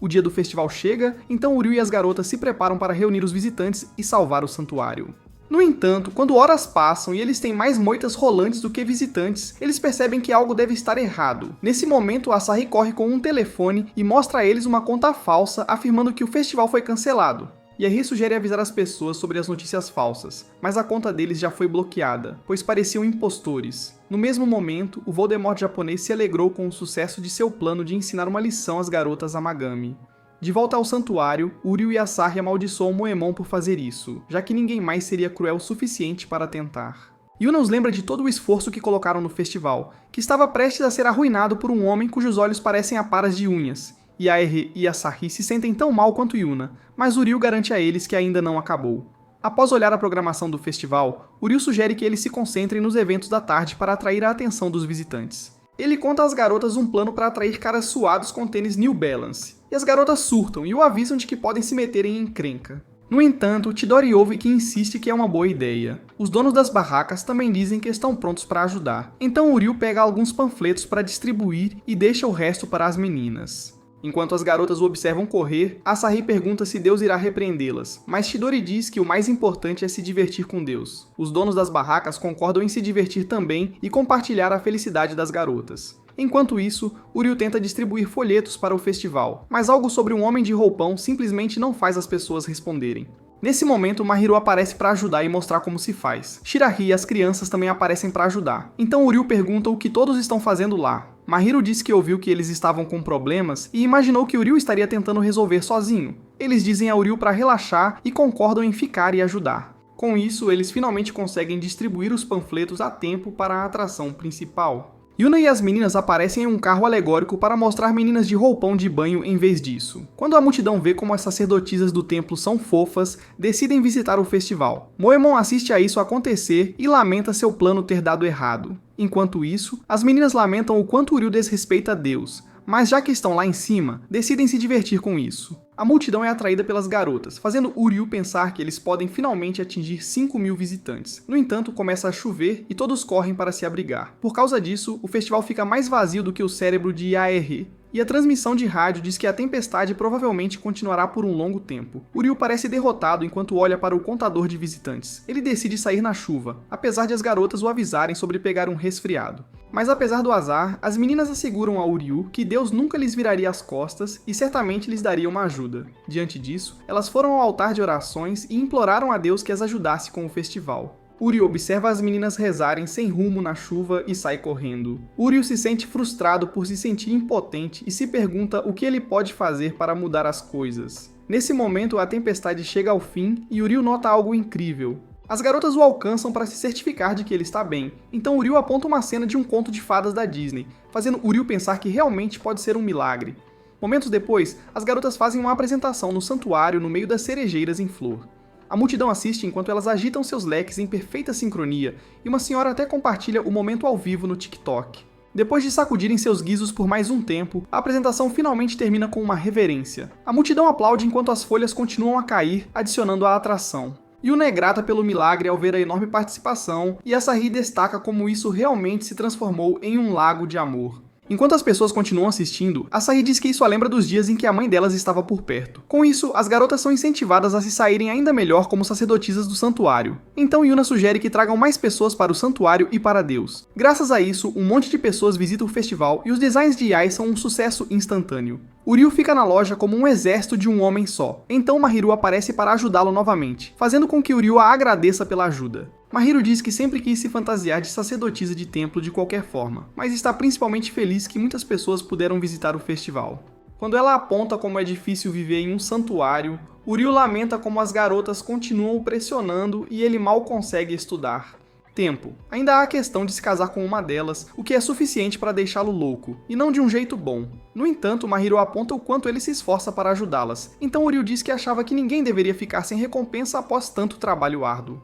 O dia do festival chega, então Uriel e as garotas se preparam para reunir os visitantes e salvar o santuário. No entanto, quando horas passam e eles têm mais moitas rolantes do que visitantes, eles percebem que algo deve estar errado. Nesse momento, Asahi corre com um telefone e mostra a eles uma conta falsa afirmando que o festival foi cancelado. Yair sugere avisar as pessoas sobre as notícias falsas, mas a conta deles já foi bloqueada, pois pareciam impostores. No mesmo momento, o Voldemort japonês se alegrou com o sucesso de seu plano de ensinar uma lição às garotas Amagami. De volta ao santuário, Uriel e Asahi amaldiçoam Moemon por fazer isso, já que ninguém mais seria cruel o suficiente para tentar. Yuna os lembra de todo o esforço que colocaram no festival, que estava prestes a ser arruinado por um homem cujos olhos parecem aparas de unhas. Yair e Asahi se sentem tão mal quanto Yuna, mas Uriel garante a eles que ainda não acabou. Após olhar a programação do festival, Uriel sugere que eles se concentrem nos eventos da tarde para atrair a atenção dos visitantes. Ele conta às garotas um plano para atrair caras suados com tênis New Balance, e as garotas surtam e o avisam de que podem se meterem em encrenca. No entanto, Chidori ouve que insiste que é uma boa ideia. Os donos das barracas também dizem que estão prontos para ajudar, então Uriel pega alguns panfletos para distribuir e deixa o resto para as meninas. Enquanto as garotas o observam correr, Asahi pergunta se Deus irá repreendê-las, mas Chidori diz que o mais importante é se divertir com Deus. Os donos das barracas concordam em se divertir também e compartilhar a felicidade das garotas. Enquanto isso, Uriel tenta distribuir folhetos para o festival, mas algo sobre um homem de roupão simplesmente não faz as pessoas responderem. Nesse momento, Mahiru aparece para ajudar e mostrar como se faz. Shirahi e as crianças também aparecem para ajudar, então Uriel pergunta o que todos estão fazendo lá. Mahiru diz que ouviu que eles estavam com problemas e imaginou que Uriel estaria tentando resolver sozinho. Eles dizem a Uriel para relaxar e concordam em ficar e ajudar. Com isso, eles finalmente conseguem distribuir os panfletos a tempo para a atração principal. Yuna e as meninas aparecem em um carro alegórico para mostrar meninas de roupão de banho em vez disso. Quando a multidão vê como as sacerdotisas do templo são fofas, decidem visitar o festival. Moemon assiste a isso acontecer e lamenta seu plano ter dado errado. Enquanto isso, as meninas lamentam o quanto Uriel desrespeita Deus, mas já que estão lá em cima, decidem se divertir com isso. A multidão é atraída pelas garotas, fazendo Uriel pensar que eles podem finalmente atingir 5.000 visitantes. No entanto, começa a chover e todos correm para se abrigar. Por causa disso, o festival fica mais vazio do que o cérebro de Yair, e a transmissão de rádio diz que a tempestade provavelmente continuará por um longo tempo. Uriel parece derrotado enquanto olha para o contador de visitantes. Ele decide sair na chuva, apesar de as garotas o avisarem sobre pegar um resfriado. Mas apesar do azar, as meninas asseguram a Uriel que Deus nunca lhes viraria as costas e certamente lhes daria uma ajuda. Diante disso, elas foram ao altar de orações e imploraram a Deus que as ajudasse com o festival. Uryu observa as meninas rezarem sem rumo na chuva e sai correndo. Uryu se sente frustrado por se sentir impotente e se pergunta o que ele pode fazer para mudar as coisas. Nesse momento, a tempestade chega ao fim e Uryu nota algo incrível. As garotas o alcançam para se certificar de que ele está bem, então Uryu aponta uma cena de um conto de fadas da Disney, fazendo Uryu pensar que realmente pode ser um milagre. Momentos depois, as garotas fazem uma apresentação no santuário no meio das cerejeiras em flor. A multidão assiste enquanto elas agitam seus leques em perfeita sincronia, e uma senhora até compartilha o momento ao vivo no TikTok. Depois de sacudirem seus guizos por mais um tempo, a apresentação finalmente termina com uma reverência. A multidão aplaude enquanto as folhas continuam a cair, adicionando à atração. Yuna é grata pelo milagre ao ver a enorme participação, e Asahi destaca como isso realmente se transformou em um lago de amor. Enquanto as pessoas continuam assistindo, Asahi diz que isso a lembra dos dias em que a mãe delas estava por perto. Com isso, as garotas são incentivadas a se saírem ainda melhor como sacerdotisas do santuário. Então Yuna sugere que tragam mais pessoas para o santuário e para Deus. Graças a isso, um monte de pessoas visita o festival e os designs de Yae são um sucesso instantâneo. Uryu fica na loja como um exército de um homem só, então Mahiru aparece para ajudá-lo novamente, fazendo com que Uryu a agradeça pela ajuda. Mahiru diz que sempre quis se fantasiar de sacerdotisa de templo de qualquer forma, mas está principalmente feliz que muitas pessoas puderam visitar o festival. Quando ela aponta como é difícil viver em um santuário, Uryu lamenta como as garotas continuam o pressionando e ele mal consegue estudar. Tempo. Ainda há a questão de se casar com uma delas, o que é suficiente para deixá-lo louco, e não de um jeito bom. No entanto, Mahiru aponta o quanto ele se esforça para ajudá-las, então Uryu diz que achava que ninguém deveria ficar sem recompensa após tanto trabalho árduo.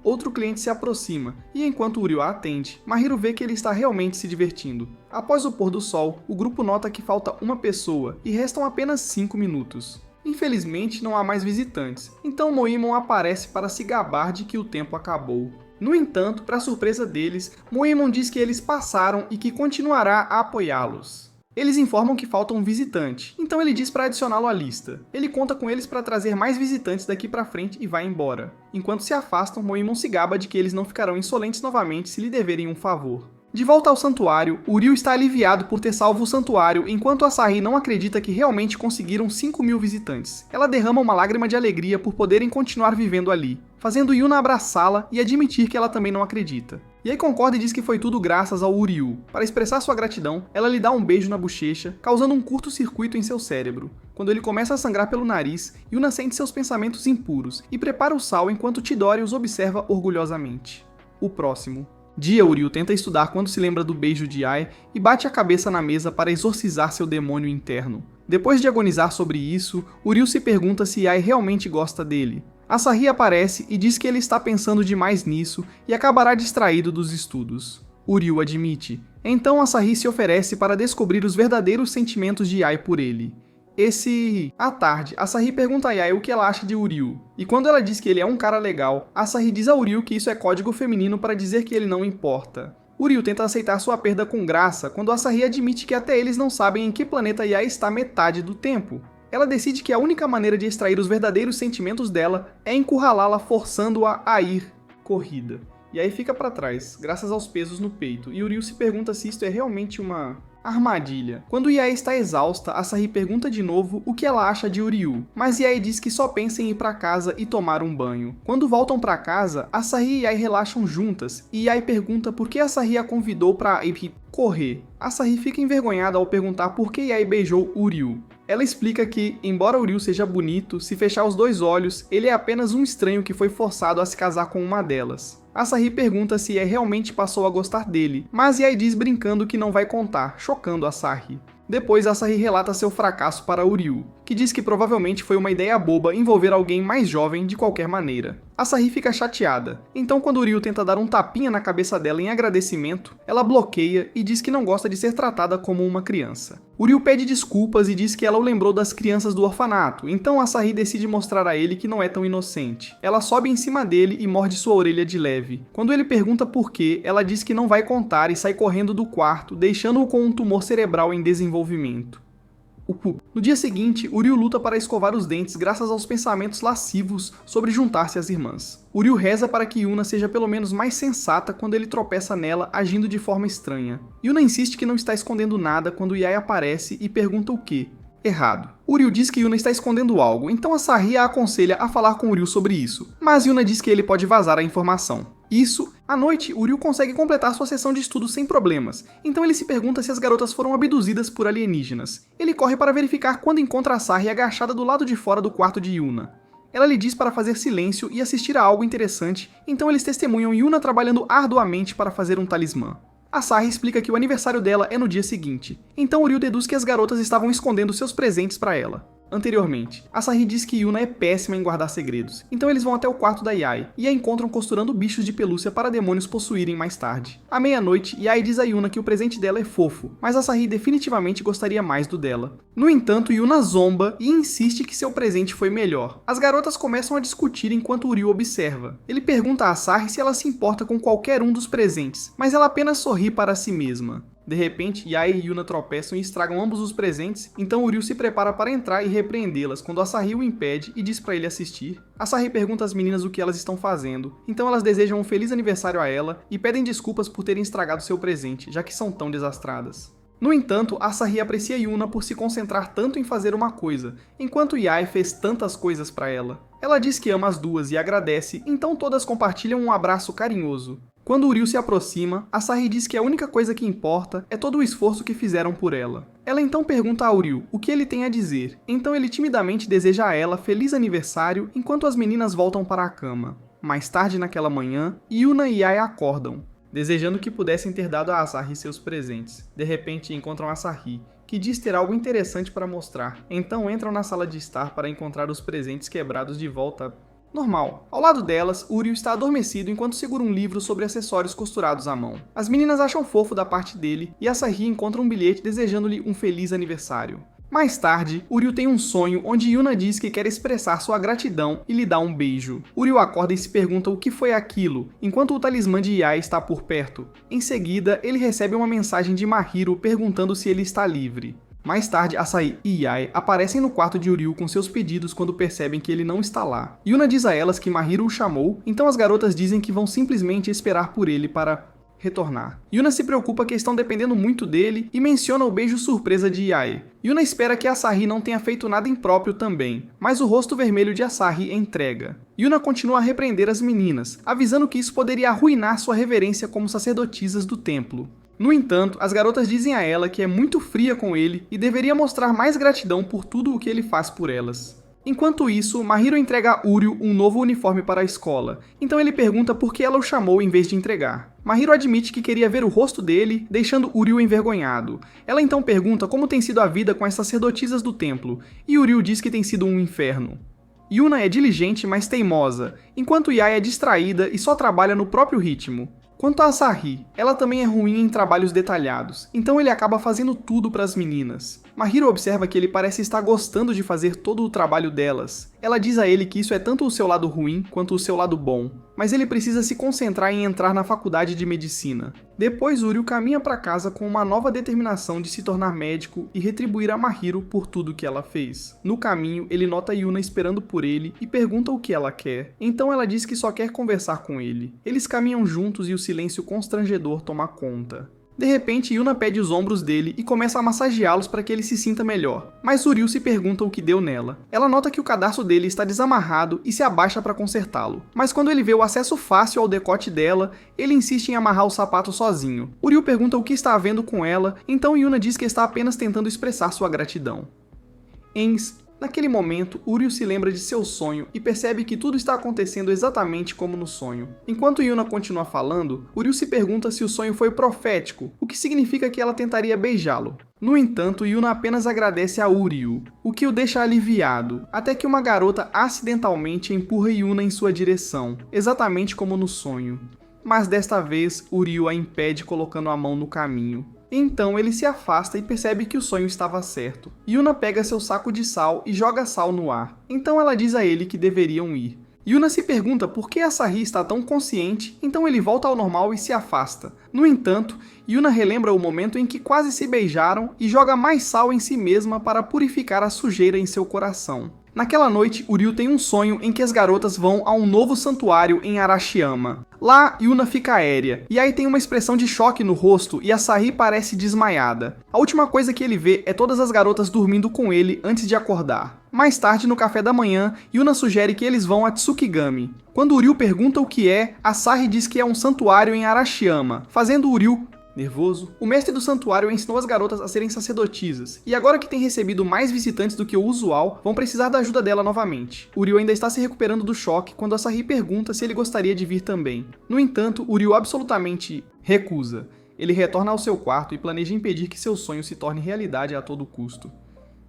Outro cliente se aproxima, e enquanto Uryu a atende, Mahiru vê que ele está realmente se divertindo. Após o pôr do sol, o grupo nota que falta uma pessoa, e restam apenas 5 minutos. Infelizmente, não há mais visitantes, então Moemon aparece para se gabar de que o tempo acabou. No entanto, para surpresa deles, Moemon diz que eles passaram e que continuará a apoiá-los. Eles informam que falta um visitante, então ele diz para adicioná-lo à lista. Ele conta com eles para trazer mais visitantes daqui para frente e vai embora. Enquanto se afastam, Moemon se gaba de que eles não ficarão insolentes novamente se lhe deverem um favor. De volta ao santuário, Uryu está aliviado por ter salvo o santuário, enquanto Asahi não acredita que realmente conseguiram 5.000 visitantes. Ela derrama uma lágrima de alegria por poderem continuar vivendo ali, fazendo Yuna abraçá-la e admitir que ela também não acredita. E aí concorda e diz que foi tudo graças ao Uryu. Para expressar sua gratidão, ela lhe dá um beijo na bochecha, causando um curto-circuito em seu cérebro. Quando ele começa a sangrar pelo nariz, Yuna sente seus pensamentos impuros e prepara o sal enquanto Chidori os observa orgulhosamente. O próximo. Dia Uryu tenta estudar quando se lembra do beijo de Yae e bate a cabeça na mesa para exorcizar seu demônio interno. Depois de agonizar sobre isso, Uryu se pergunta se Yae realmente gosta dele. Asahi aparece e diz que ele está pensando demais nisso e acabará distraído dos estudos. Uryu admite. Então Asahi se oferece para descobrir os verdadeiros sentimentos de Yae por ele. À tarde, Asahi pergunta a Yae o que ela acha de Uryu, e quando ela diz que ele é um cara legal, Asahi diz a Uryu que isso é código feminino para dizer que ele não importa. Uryu tenta aceitar sua perda com graça quando Asahi admite que até eles não sabem em que planeta Yae está metade do tempo. Ela decide que a única maneira de extrair os verdadeiros sentimentos dela é encurralá-la forçando-a a ir corrida. Yae fica para trás, graças aos pesos no peito, e Uryu se pergunta se isto é realmente uma armadilha. Quando Yae está exausta, Asahi pergunta de novo o que ela acha de Uryu, mas Yae diz que só pensa em ir para casa e tomar um banho. Quando voltam para casa, Asahi e Yae relaxam juntas, e Yae pergunta por que Asahi a convidou para ir correr. Asahi fica envergonhada ao perguntar por que Yae beijou Uryu. Ela explica que, embora Uryu seja bonito, se fechar os dois olhos, ele é apenas um estranho que foi forçado a se casar com uma delas. Asahi pergunta se Yae realmente passou a gostar dele, mas Yae diz brincando que não vai contar, chocando Asahi. Depois, Asahi relata seu fracasso para Uryu, que diz que provavelmente foi uma ideia boba envolver alguém mais jovem de qualquer maneira. Asahi fica chateada, então quando Uryu tenta dar um tapinha na cabeça dela em agradecimento, ela bloqueia e diz que não gosta de ser tratada como uma criança. Uryu pede desculpas e diz que ela o lembrou das crianças do orfanato, então Asahi decide mostrar a ele que não é tão inocente. Ela sobe em cima dele e morde sua orelha de leve. Quando ele pergunta por quê, ela diz que não vai contar e sai correndo do quarto, deixando-o com um tumor cerebral em desenvolvimento. No dia seguinte, Uryu luta para escovar os dentes graças aos pensamentos lascivos sobre juntar-se às irmãs. Uryu reza para que Yuna seja pelo menos mais sensata quando ele tropeça nela agindo de forma estranha. Yuna insiste que não está escondendo nada quando Yae aparece e pergunta o quê. errado. Uryu diz que Yuna está escondendo algo, então Asahi a aconselha a falar com Uryu sobre isso, mas Yuna diz que ele pode vazar a informação. À noite, Uryu consegue completar sua sessão de estudo sem problemas, então ele se pergunta se as garotas foram abduzidas por alienígenas. Ele corre para verificar quando encontra Asahi agachada do lado de fora do quarto de Yuna. Ela lhe diz para fazer silêncio e assistir a algo interessante, então eles testemunham Yuna trabalhando arduamente para fazer um talismã. Asahi explica que o aniversário dela é no dia seguinte, então Uryu deduz que as garotas estavam escondendo seus presentes para ela. Anteriormente, Asahi diz que Yuna é péssima em guardar segredos, então eles vão até o quarto da Yae e a encontram costurando bichos de pelúcia para demônios possuírem mais tarde. À meia-noite, Yae diz a Yuna que o presente dela é fofo, mas Asahi definitivamente gostaria mais do dela. No entanto, Yuna zomba e insiste que seu presente foi melhor. As garotas começam a discutir enquanto Uryu observa. Ele pergunta a Asahi se ela se importa com qualquer um dos presentes, mas ela apenas sorri para si mesma. De repente, Yae e Yuna tropeçam e estragam ambos os presentes, então Uryu se prepara para entrar e repreendê-las quando Asahi o impede e diz para ele assistir. Asahi pergunta às meninas o que elas estão fazendo, então elas desejam um feliz aniversário a ela e pedem desculpas por terem estragado seu presente, já que são tão desastradas. No entanto, Asahi aprecia Yuna por se concentrar tanto em fazer uma coisa, enquanto Yae fez tantas coisas para ela. Ela diz que ama as duas e agradece, então todas compartilham um abraço carinhoso. Quando Uryu se aproxima, Asahi diz que a única coisa que importa é todo o esforço que fizeram por ela. Ela então pergunta a Uryu o que ele tem a dizer, então ele timidamente deseja a ela feliz aniversário enquanto as meninas voltam para a cama. Mais tarde naquela manhã, Yuna e Yae acordam, desejando que pudessem ter dado a Asahi seus presentes. De repente encontram Asahi, que diz ter algo interessante para mostrar, então entram na sala de estar para encontrar os presentes quebrados de volta normal. Ao lado delas, Uryu está adormecido enquanto segura um livro sobre acessórios costurados à mão. As meninas acham fofo da parte dele e Asahi encontra um bilhete desejando-lhe um feliz aniversário. Mais tarde, Uryu tem um sonho onde Yuna diz que quer expressar sua gratidão e lhe dá um beijo. Uryu acorda e se pergunta o que foi aquilo, enquanto o talismã de Yae está por perto. Em seguida, ele recebe uma mensagem de Mahiro perguntando se ele está livre. Mais tarde, Asahi e Yae aparecem no quarto de Uryu com seus pedidos quando percebem que ele não está lá. Yuna diz a elas que Mahiro o chamou, então as garotas dizem que vão simplesmente esperar por ele para retornar. Yuna se preocupa que estão dependendo muito dele e menciona o beijo surpresa de Yae. Yuna espera que Asahi não tenha feito nada impróprio também, mas o rosto vermelho de Asahi entrega. Yuna continua a repreender as meninas, avisando que isso poderia arruinar sua reverência como sacerdotisas do templo. No entanto, as garotas dizem a ela que é muito fria com ele e deveria mostrar mais gratidão por tudo o que ele faz por elas. Enquanto isso, Mahiro entrega a Uryu um novo uniforme para a escola, então ele pergunta por que ela o chamou em vez de entregar. Mahiro admite que queria ver o rosto dele, deixando Uryu envergonhado. Ela então pergunta como tem sido a vida com as sacerdotisas do templo, e Uryu diz que tem sido um inferno. Yuna é diligente, mas teimosa, enquanto Yae é distraída e só trabalha no próprio ritmo. Quanto a Asahi, ela também é ruim em trabalhos detalhados, então ele acaba fazendo tudo para as meninas. Mahiro observa que ele parece estar gostando de fazer todo o trabalho delas. Ela diz a ele que isso é tanto o seu lado ruim quanto o seu lado bom, mas ele precisa se concentrar em entrar na faculdade de medicina. Depois, Uryu caminha para casa com uma nova determinação de se tornar médico e retribuir a Mahiro por tudo que ela fez. No caminho, ele nota Yuna esperando por ele e pergunta o que ela quer, então ela diz que só quer conversar com ele. Eles caminham juntos e o silêncio constrangedor toma conta. De repente, Yuna pede os ombros dele e começa a massageá-los para que ele se sinta melhor, mas Uryu se pergunta o que deu nela. Ela nota que o cadarço dele está desamarrado e se abaixa para consertá-lo, mas quando ele vê o acesso fácil ao decote dela, ele insiste em amarrar o sapato sozinho. Uryu pergunta o que está havendo com ela, então Yuna diz que está apenas tentando expressar sua gratidão. Naquele momento, Uryu se lembra de seu sonho e percebe que tudo está acontecendo exatamente como no sonho. Enquanto Yuna continua falando, Uryu se pergunta se o sonho foi profético, o que significa que ela tentaria beijá-lo. No entanto, Yuna apenas agradece a Uryu, o que o deixa aliviado, até que uma garota acidentalmente empurra Yuna em sua direção, exatamente como no sonho. Mas desta vez, Uryu a impede colocando a mão no caminho. Então ele se afasta e percebe que o sonho estava certo. Yuna pega seu saco de sal e joga sal no ar. Então ela diz a ele que deveriam ir. Yuna se pergunta por que Asahi está tão consciente, então ele volta ao normal e se afasta. No entanto, Yuna relembra o momento em que quase se beijaram e joga mais sal em si mesma para purificar a sujeira em seu coração. Naquela noite, Uryu tem um sonho em que as garotas vão a um novo santuário em Arashiyama. Lá, Yuna fica aérea, e aí tem uma expressão de choque no rosto e Asahi parece desmaiada. A última coisa que ele vê é todas as garotas dormindo com ele antes de acordar. Mais tarde, no café da manhã, Yuna sugere que eles vão a Tsukigami. Quando Uryu pergunta o que é, Asahi diz que é um santuário em Arashiyama, fazendo Uryu nervoso. O mestre do santuário ensinou as garotas a serem sacerdotisas, e agora que tem recebido mais visitantes do que o usual, vão precisar da ajuda dela novamente. Uryu ainda está se recuperando do choque quando Asahi pergunta se ele gostaria de vir também. No entanto, Uryu absolutamente recusa. Ele retorna ao seu quarto e planeja impedir que seu sonho se torne realidade a todo custo.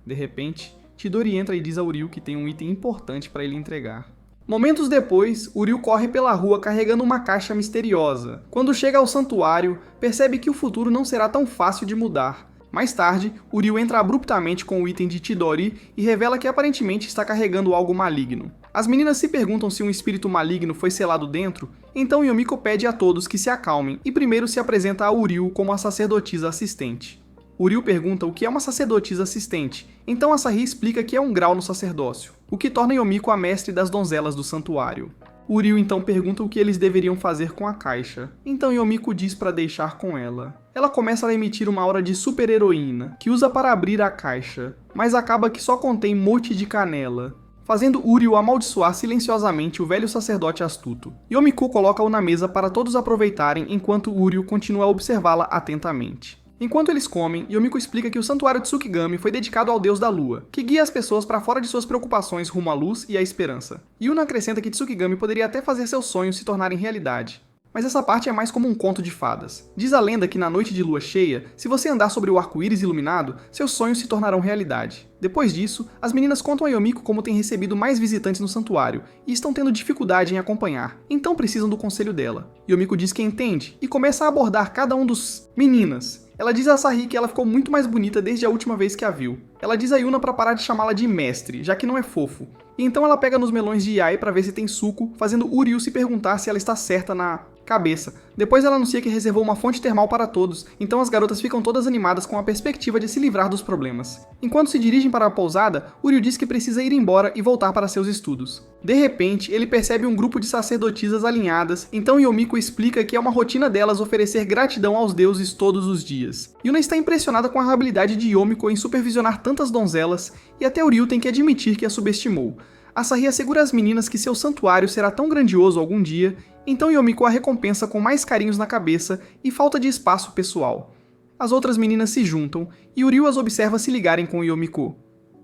De repente, Chidori entra e diz a Uryu que tem um item importante para ele entregar. Momentos depois, Uryu corre pela rua carregando uma caixa misteriosa. Quando chega ao santuário, percebe que o futuro não será tão fácil de mudar. Mais tarde, Uryu entra abruptamente com o item de Chidori e revela que aparentemente está carregando algo maligno. As meninas se perguntam se um espírito maligno foi selado dentro, então Yomiko pede a todos que se acalmem e primeiro se apresenta a Uryu como a sacerdotisa assistente. Uryu pergunta o que é uma sacerdotisa assistente, então Asahi explica que é um grau no sacerdócio, o que torna Yomiko a mestre das donzelas do santuário. Uryu então pergunta o que eles deveriam fazer com a caixa, então Yomiko diz para deixar com ela. Ela começa a emitir uma aura de super-heroína, que usa para abrir a caixa, mas acaba que só contém mote de canela, fazendo Uryu amaldiçoar silenciosamente o velho sacerdote astuto. Yomiko coloca-o na mesa para todos aproveitarem enquanto Uryu continua a observá-la atentamente. Enquanto eles comem, Yomiko explica que o santuário Tsukigami foi dedicado ao deus da lua, que guia as pessoas para fora de suas preocupações rumo à luz e à esperança. Yuna acrescenta que Tsukigami poderia até fazer seus sonhos se tornarem realidade. Mas essa parte é mais como um conto de fadas. Diz a lenda que na noite de lua cheia, se você andar sobre o arco-íris iluminado, seus sonhos se tornarão realidade. Depois disso, as meninas contam a Yomiko como tem recebido mais visitantes no santuário e estão tendo dificuldade em acompanhar, então precisam do conselho dela. Yomiko diz que entende e começa a abordar cada um dos meninas. Ela diz a Asahi que ela ficou muito mais bonita desde a última vez que a viu. Ela diz a Yuna para parar de chamá-la de mestre, já que não é fofo. E então ela pega nos melões de Yae para ver se tem suco, fazendo Uryu se perguntar se ela está certa na cabeça. Depois ela anuncia que reservou uma fonte termal para todos, então as garotas ficam todas animadas com a perspectiva de se livrar dos problemas. Enquanto se dirigem para a pousada, Uryu diz que precisa ir embora e voltar para seus estudos. De repente, ele percebe um grupo de sacerdotisas alinhadas, então Yomiko explica que é uma rotina delas oferecer gratidão aos deuses todos os dias. Yuna está impressionada com a habilidade de Yomiko em supervisionar tantas donzelas, e até Uryu tem que admitir que a subestimou. Asahi assegura às meninas que seu santuário será tão grandioso algum dia, então Yomiko a recompensa com mais carinhos na cabeça e falta de espaço pessoal. As outras meninas se juntam, e Uryu as observa se ligarem com Yomiko.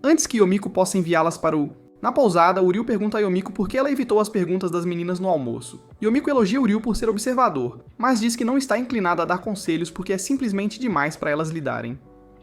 Antes que Yomiko possa enviá-las para o... Na pousada, Uryu pergunta a Yomiko por que ela evitou as perguntas das meninas no almoço. Yomiko elogia Uryu por ser observador, mas diz que não está inclinada a dar conselhos porque é simplesmente demais para elas lidarem.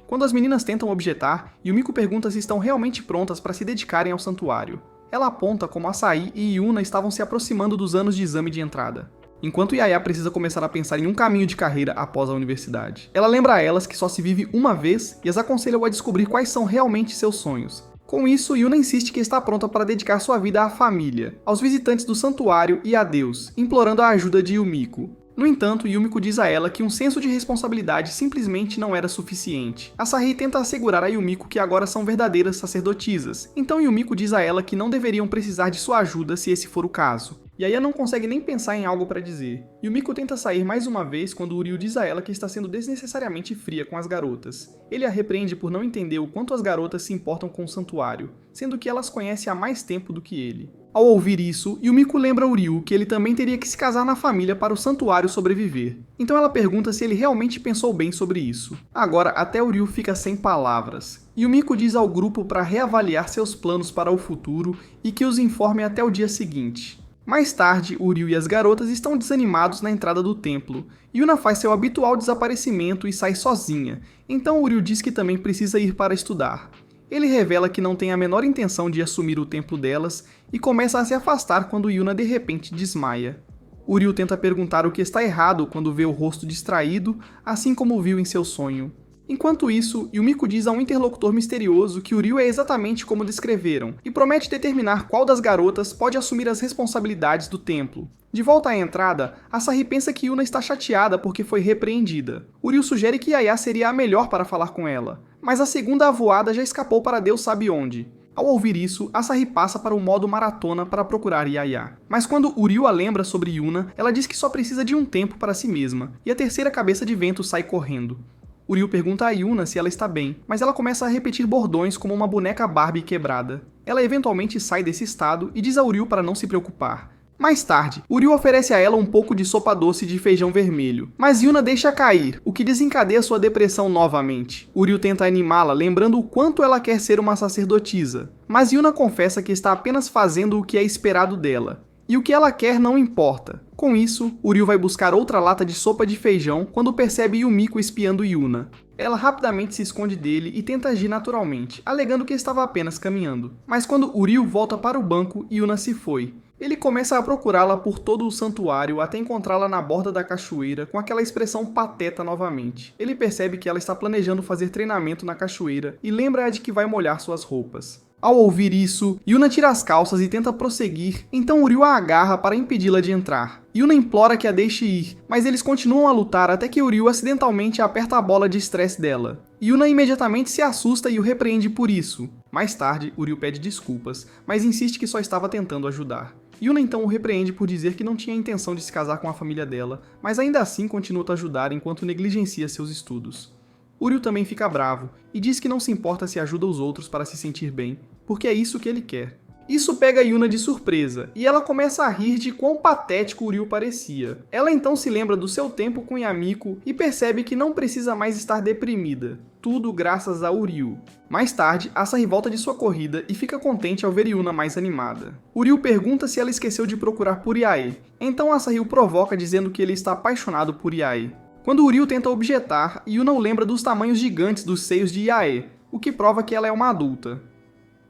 Quando as meninas tentam objetar, Yumiko pergunta se estão realmente prontas para se dedicarem ao santuário. Ela aponta como Asahi e Yuna estavam se aproximando dos anos de exame de entrada, enquanto Yaya precisa começar a pensar em um caminho de carreira após a universidade. Ela lembra a elas que só se vive uma vez e as aconselha a descobrir quais são realmente seus sonhos. Com isso, Yuna insiste que está pronta para dedicar sua vida à família, aos visitantes do santuário e a Deus, implorando a ajuda de Yumiko. No entanto, Yumiko diz a ela que um senso de responsabilidade simplesmente não era suficiente. Asahi tenta assegurar a Yumiko que agora são verdadeiras sacerdotisas, então Yumiko diz a ela que não deveriam precisar de sua ajuda se esse for o caso. Yaya não consegue nem pensar em algo para dizer. Yumiko tenta sair mais uma vez quando Uryu diz a ela que está sendo desnecessariamente fria com as garotas. Ele a repreende por não entender o quanto as garotas se importam com o santuário, sendo que elas conhecem há mais tempo do que ele. Ao ouvir isso, Yumiko lembra a Uryu que ele também teria que se casar na família para o santuário sobreviver. Então ela pergunta se ele realmente pensou bem sobre isso. Agora, até Uryu fica sem palavras. Yumiko diz ao grupo para reavaliar seus planos para o futuro e que os informe até o dia seguinte. Mais tarde, Uryu e as garotas estão desanimados na entrada do templo. Yuna faz seu habitual desaparecimento e sai sozinha, então Uryu diz que também precisa ir para estudar. Ele revela que não tem a menor intenção de assumir o templo delas e começa a se afastar quando Yuna de repente desmaia. Uryu tenta perguntar o que está errado quando vê o rosto distraído, assim como viu em seu sonho. Enquanto isso, Yumiko diz a um interlocutor misterioso que Uryu é exatamente como descreveram, e promete determinar qual das garotas pode assumir as responsabilidades do templo. De volta à entrada, Asahi pensa que Yuna está chateada porque foi repreendida. Uryu sugere que Yaya seria a melhor para falar com ela, mas a segunda avoada já escapou para Deus sabe onde. Ao ouvir isso, Asahi passa para o modo maratona para procurar Yaya. Mas quando Uryu a lembra sobre Yuna, ela diz que só precisa de um tempo para si mesma, e a terceira cabeça de vento sai correndo. Uryu pergunta a Yuna se ela está bem, mas ela começa a repetir bordões como uma boneca Barbie quebrada. Ela eventualmente sai desse estado e diz a Uryu para não se preocupar. Mais tarde, Uryu oferece a ela um pouco de sopa doce de feijão vermelho, mas Yuna deixa cair, o que desencadeia sua depressão novamente. Uryu tenta animá-la, lembrando o quanto ela quer ser uma sacerdotisa, mas Yuna confessa que está apenas fazendo o que é esperado dela, e o que ela quer não importa. Com isso, Uryu vai buscar outra lata de sopa de feijão quando percebe Yumiko espiando Yuna. Ela rapidamente se esconde dele e tenta agir naturalmente, alegando que estava apenas caminhando. Mas quando Uryu volta para o banco, Yuna se foi. Ele começa a procurá-la por todo o santuário até encontrá-la na borda da cachoeira com aquela expressão pateta novamente. Ele percebe que ela está planejando fazer treinamento na cachoeira e lembra-a de que vai molhar suas roupas. Ao ouvir isso, Yuna tira as calças e tenta prosseguir, então Uryu a agarra para impedi-la de entrar. Yuna implora que a deixe ir, mas eles continuam a lutar até que Uryu acidentalmente aperta a bola de estresse dela. Yuna imediatamente se assusta e o repreende por isso. Mais tarde, Uryu pede desculpas, mas insiste que só estava tentando ajudar. Yuna então o repreende por dizer que não tinha intenção de se casar com a família dela, mas ainda assim continua a ajudar enquanto negligencia seus estudos. Uryu também fica bravo e diz que não se importa se ajuda os outros para se sentir bem, porque é isso que ele quer. Isso pega Yuna de surpresa, e ela começa a rir de quão patético Uryu parecia. Ela então se lembra do seu tempo com Yamiko e percebe que não precisa mais estar deprimida. Tudo graças a Uryu. Mais tarde, Asahi volta de sua corrida e fica contente ao ver Yuna mais animada. Uryu pergunta se ela esqueceu de procurar por Yae, então Asahi o provoca dizendo que ele está apaixonado por Yae. Quando Uryu tenta objetar, Yuna o lembra dos tamanhos gigantes dos seios de Yae, o que prova que ela é uma adulta.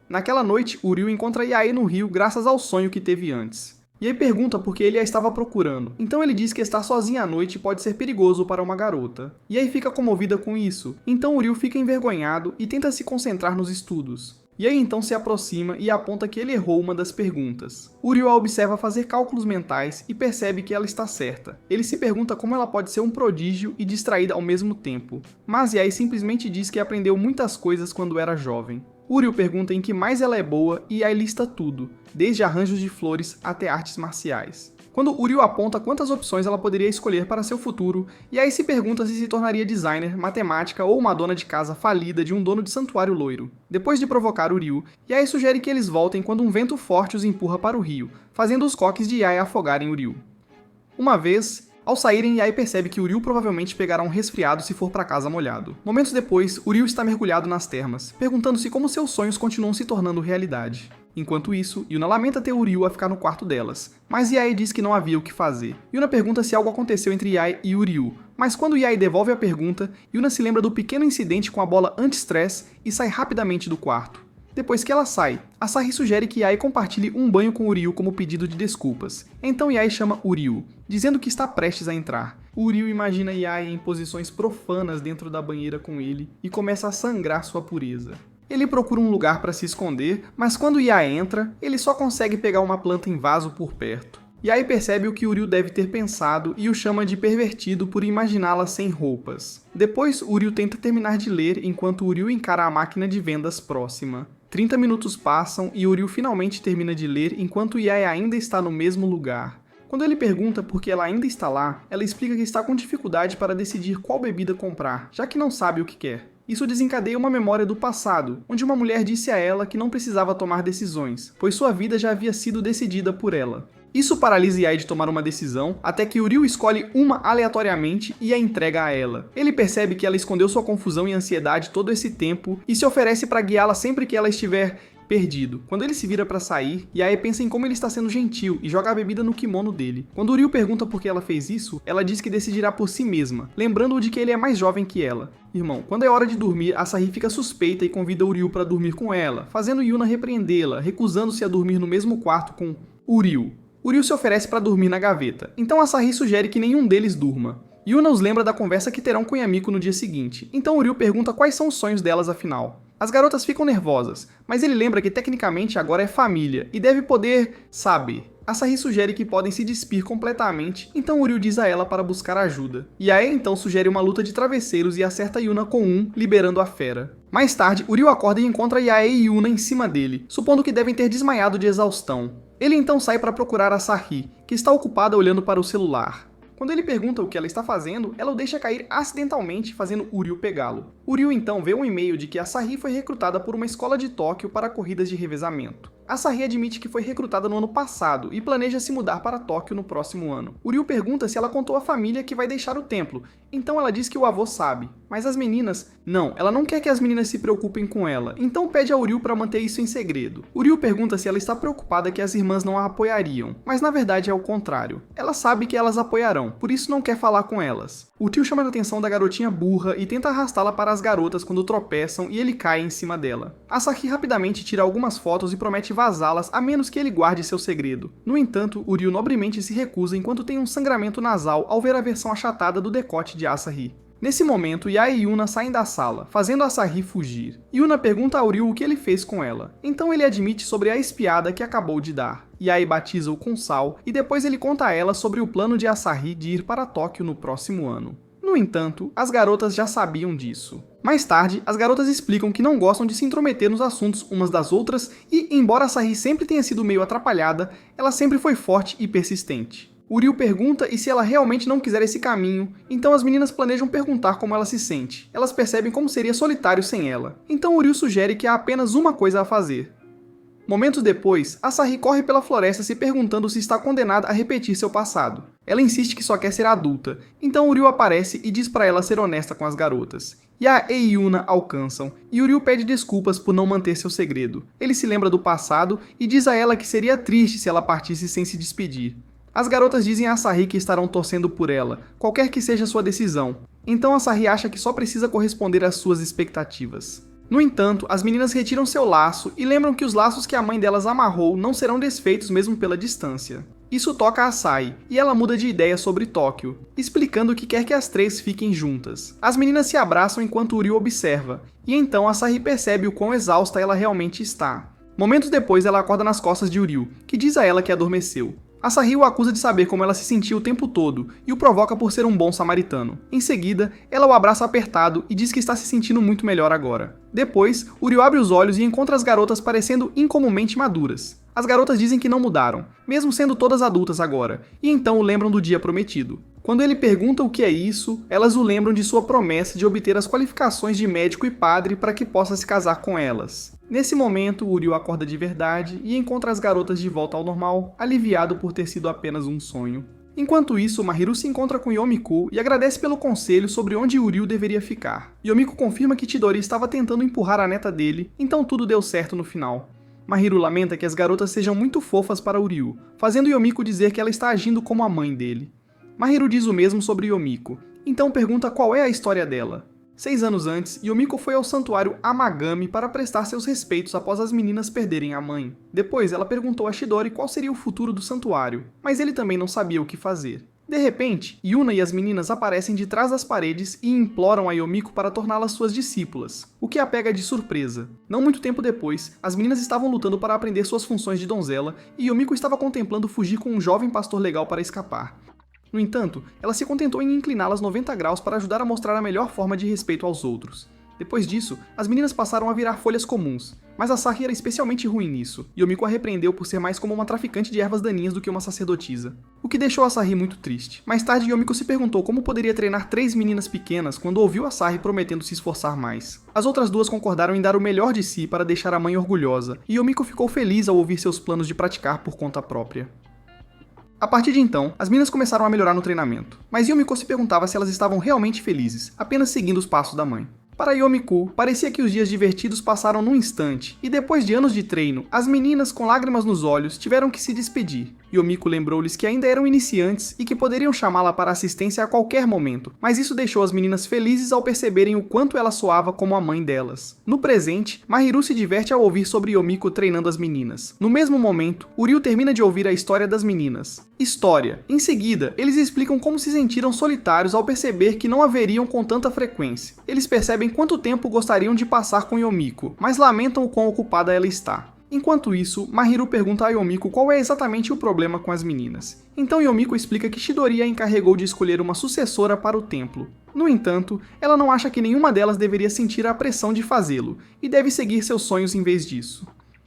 Naquela noite, Uryu encontra Yae no rio graças ao sonho que teve antes. Yae pergunta por que ele a estava procurando, então ele diz que estar sozinha à noite pode ser perigoso para uma garota. Yae fica comovida com isso, então Uryu fica envergonhado e tenta se concentrar nos estudos. Yae então se aproxima e aponta que ele errou uma das perguntas. Uryu a observa fazer cálculos mentais e percebe que ela está certa. Ele se pergunta como ela pode ser um prodígio e distraída ao mesmo tempo, mas Yae simplesmente diz que aprendeu muitas coisas quando era jovem. Uryu pergunta em que mais ela é boa e Yae lista tudo, desde arranjos de flores até artes marciais. Quando Uryu aponta quantas opções ela poderia escolher para seu futuro, Yae se pergunta se tornaria designer, matemática ou uma dona de casa falida de um dono de santuário loiro. Depois de provocar Uryu, Yae sugere que eles voltem quando um vento forte os empurra para o rio, fazendo os coques de Yae afogarem Uryu. Uma vez, ao saírem, Yae percebe que Uryu provavelmente pegará um resfriado se for para casa molhado. Momentos depois, Uryu está mergulhado nas termas, perguntando-se como seus sonhos continuam se tornando realidade. Enquanto isso, Yuna lamenta ter Uryu a ficar no quarto delas, mas Yae diz que não havia o que fazer. Yuna pergunta se algo aconteceu entre Yae e Uryu, mas quando Yae devolve a pergunta, Yuna se lembra do pequeno incidente com a bola anti-stress e sai rapidamente do quarto. Depois que ela sai, Asahi sugere que Yae compartilhe um banho com Uryu como pedido de desculpas. Então Yae chama Uryu, dizendo que está prestes a entrar. Uryu imagina Yae em posições profanas dentro da banheira com ele e começa a sangrar sua pureza. Ele procura um lugar para se esconder, mas quando Yae entra, ele só consegue pegar uma planta em vaso por perto. Yae percebe o que Uryu deve ter pensado e o chama de pervertido por imaginá-la sem roupas. Depois, Uryu tenta terminar de ler enquanto Uryu encara a máquina de vendas próxima. 30 minutos passam e Uryu finalmente termina de ler enquanto Yae ainda está no mesmo lugar. Quando ele pergunta por que ela ainda está lá, ela explica que está com dificuldade para decidir qual bebida comprar, já que não sabe o que quer. Isso desencadeia uma memória do passado, onde uma mulher disse a ela que não precisava tomar decisões, pois sua vida já havia sido decidida por ela. Isso paralisa Yae de tomar uma decisão, até que Uryu escolhe uma aleatoriamente e a entrega a ela. Ele percebe que ela escondeu sua confusão e ansiedade todo esse tempo e se oferece para guiá-la sempre que ela estiver perdido. Quando ele se vira para sair, Yae pensa em como ele está sendo gentil e joga a bebida no kimono dele. Quando Uryu pergunta por que ela fez isso, ela diz que decidirá por si mesma, lembrando-o de que ele é mais jovem que ela. Irmão, quando é hora de dormir, Asahi fica suspeita e convida Uryu para dormir com ela, fazendo Yuna repreendê-la, recusando-se a dormir no mesmo quarto com Uryu. Uryu se oferece para dormir na gaveta, então Asahi sugere que nenhum deles durma. Yuna os lembra da conversa que terão com Yamiko no dia seguinte, então Uryu pergunta quais são os sonhos delas afinal. As garotas ficam nervosas, mas ele lembra que tecnicamente agora é família e deve poder saber. Asahi sugere que podem se despir completamente, então Uryu diz a ela para buscar ajuda. Yae então sugere uma luta de travesseiros e acerta Yuna com um, liberando a fera. Mais tarde, Uryu acorda e encontra Yae e Yuna em cima dele, supondo que devem ter desmaiado de exaustão. Ele então sai para procurar Asahi, que está ocupada olhando para o celular. Quando ele pergunta o que ela está fazendo, ela o deixa cair acidentalmente, fazendo Uryu pegá-lo. Uryu então vê um e-mail de que Asahi foi recrutada por uma escola de Tóquio para corridas de revezamento. Asahi admite que foi recrutada no ano passado e planeja se mudar para Tóquio no próximo ano. Uryu pergunta se ela contou à família que vai deixar o templo, então ela diz que o avô sabe. Mas as meninas... Não, ela não quer que as meninas se preocupem com ela, então pede a Uryu para manter isso em segredo. Uryu pergunta se ela está preocupada que as irmãs não a apoiariam, mas na verdade é o contrário. Ela sabe que elas apoiarão, por isso não quer falar com elas. O tio chama a atenção da garotinha burra e tenta arrastá-la para as garotas quando tropeçam e ele cai em cima dela. Asahi rapidamente tira algumas fotos e promete vazá-las a menos que ele guarde seu segredo. No entanto, Uryu nobremente se recusa enquanto tem um sangramento nasal ao ver a versão achatada do decote de Asahi. Nesse momento, Yae e Yuna saem da sala, fazendo Asahi fugir. Yuna pergunta a Uryu o que ele fez com ela. Então ele admite sobre a espiada que acabou de dar. Yae batiza-o com sal e depois ele conta a ela sobre o plano de Asahi de ir para Tóquio no próximo ano. No entanto, as garotas já sabiam disso. Mais tarde, as garotas explicam que não gostam de se intrometer nos assuntos umas das outras e, embora Asahi sempre tenha sido meio atrapalhada, ela sempre foi forte e persistente. Uryu pergunta e se ela realmente não quiser esse caminho, então as meninas planejam perguntar como ela se sente. Elas percebem como seria solitário sem ela, então Uryu sugere que há apenas uma coisa a fazer. Momentos depois, Asahi corre pela floresta se perguntando se está condenada a repetir seu passado. Ela insiste que só quer ser adulta, então Uryu aparece e diz para ela ser honesta com as garotas. Yae e Yuna alcançam, e Uryu pede desculpas por não manter seu segredo. Ele se lembra do passado e diz a ela que seria triste se ela partisse sem se despedir. As garotas dizem a Asahi que estarão torcendo por ela, qualquer que seja sua decisão. Então Asahi acha que só precisa corresponder às suas expectativas. No entanto, as meninas retiram seu laço e lembram que os laços que a mãe delas amarrou não serão desfeitos mesmo pela distância. Isso toca a Asahi, e ela muda de ideia sobre Tóquio, explicando que quer que as três fiquem juntas. As meninas se abraçam enquanto Uryu observa, e então Asahi percebe o quão exausta ela realmente está. Momentos depois ela acorda nas costas de Uryu, que diz a ela que adormeceu. Asahi o acusa de saber como ela se sentia o tempo todo e o provoca por ser um bom samaritano. Em seguida, ela o abraça apertado e diz que está se sentindo muito melhor agora. Depois, Uryu abre os olhos e encontra as garotas parecendo incomumente maduras. As garotas dizem que não mudaram, mesmo sendo todas adultas agora, e então o lembram do dia prometido. Quando ele pergunta o que é isso, elas o lembram de sua promessa de obter as qualificações de médico e padre para que possa se casar com elas. Nesse momento, Uryu acorda de verdade e encontra as garotas de volta ao normal, aliviado por ter sido apenas um sonho. Enquanto isso, Mahiru se encontra com Yomiko e agradece pelo conselho sobre onde Uryu deveria ficar. Yomiko confirma que Chidori estava tentando empurrar a neta dele, então tudo deu certo no final. Mahiru lamenta que as garotas sejam muito fofas para Uryu, fazendo Yomiko dizer que ela está agindo como a mãe dele. Mahiru diz o mesmo sobre Yomiko, então pergunta qual é a história dela. 6 anos antes, Yomiko foi ao santuário Amagami para prestar seus respeitos após as meninas perderem a mãe. Depois, ela perguntou a Chidori qual seria o futuro do santuário, mas ele também não sabia o que fazer. De repente, Yuna e as meninas aparecem de trás das paredes e imploram a Yomiko para torná-las suas discípulas, o que a pega de surpresa. Não muito tempo depois, as meninas estavam lutando para aprender suas funções de donzela e Yomiko estava contemplando fugir com um jovem pastor legal para escapar. No entanto, ela se contentou em incliná-las 90 graus para ajudar a mostrar a melhor forma de respeito aos outros. Depois disso, as meninas passaram a virar folhas comuns, mas Asahi era especialmente ruim nisso, e Yomiko a repreendeu por ser mais como uma traficante de ervas daninhas do que uma sacerdotisa, o que deixou Asahi muito triste. Mais tarde, Yomiko se perguntou como poderia treinar 3 meninas pequenas quando ouviu Asahi prometendo se esforçar mais. As outras duas concordaram em dar o melhor de si para deixar a mãe orgulhosa, e Yomiko ficou feliz ao ouvir seus planos de praticar por conta própria. A partir de então, as meninas começaram a melhorar no treinamento, mas Yomiko se perguntava se elas estavam realmente felizes, apenas seguindo os passos da mãe. Para Yomiko, parecia que os dias divertidos passaram num instante, e depois de anos de treino, as meninas com lágrimas nos olhos tiveram que se despedir. Yomiko lembrou-lhes que ainda eram iniciantes e que poderiam chamá-la para assistência a qualquer momento, mas isso deixou as meninas felizes ao perceberem o quanto ela soava como a mãe delas. No presente, Mahiru se diverte ao ouvir sobre Yomiko treinando as meninas. No mesmo momento, Uryu termina de ouvir a história das meninas. História. Em seguida, eles explicam como se sentiram solitários ao perceber que não a veriam com tanta frequência. Eles percebem quanto tempo gostariam de passar com Yomiko, mas lamentam o quão ocupada ela está. Enquanto isso, Mahiru pergunta a Yomiko qual é exatamente o problema com as meninas. Então Yomiko explica que Chidori a encarregou de escolher uma sucessora para o templo. No entanto, ela não acha que nenhuma delas deveria sentir a pressão de fazê-lo, e deve seguir seus sonhos em vez disso.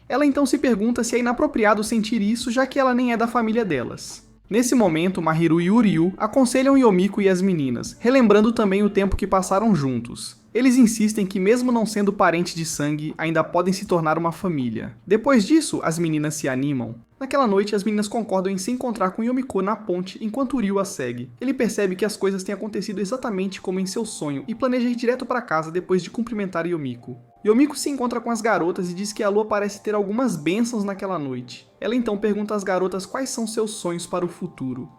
Ela então se pergunta se é inapropriado sentir isso, já que ela nem é da família delas. Nesse momento, Mahiru e Uryu aconselham Yomiko e as meninas, relembrando também o tempo que passaram juntos. Eles insistem que mesmo não sendo parentes de sangue, ainda podem se tornar uma família. Depois disso, as meninas se animam. Naquela noite, as meninas concordam em se encontrar com Yomiko na ponte enquanto Uryu a segue. Ele percebe que as coisas têm acontecido exatamente como em seu sonho e planeja ir direto para casa depois de cumprimentar Yomiko. Yomiko se encontra com as garotas e diz que a lua parece ter algumas bênçãos naquela noite. Ela então pergunta às garotas quais são seus sonhos para o futuro.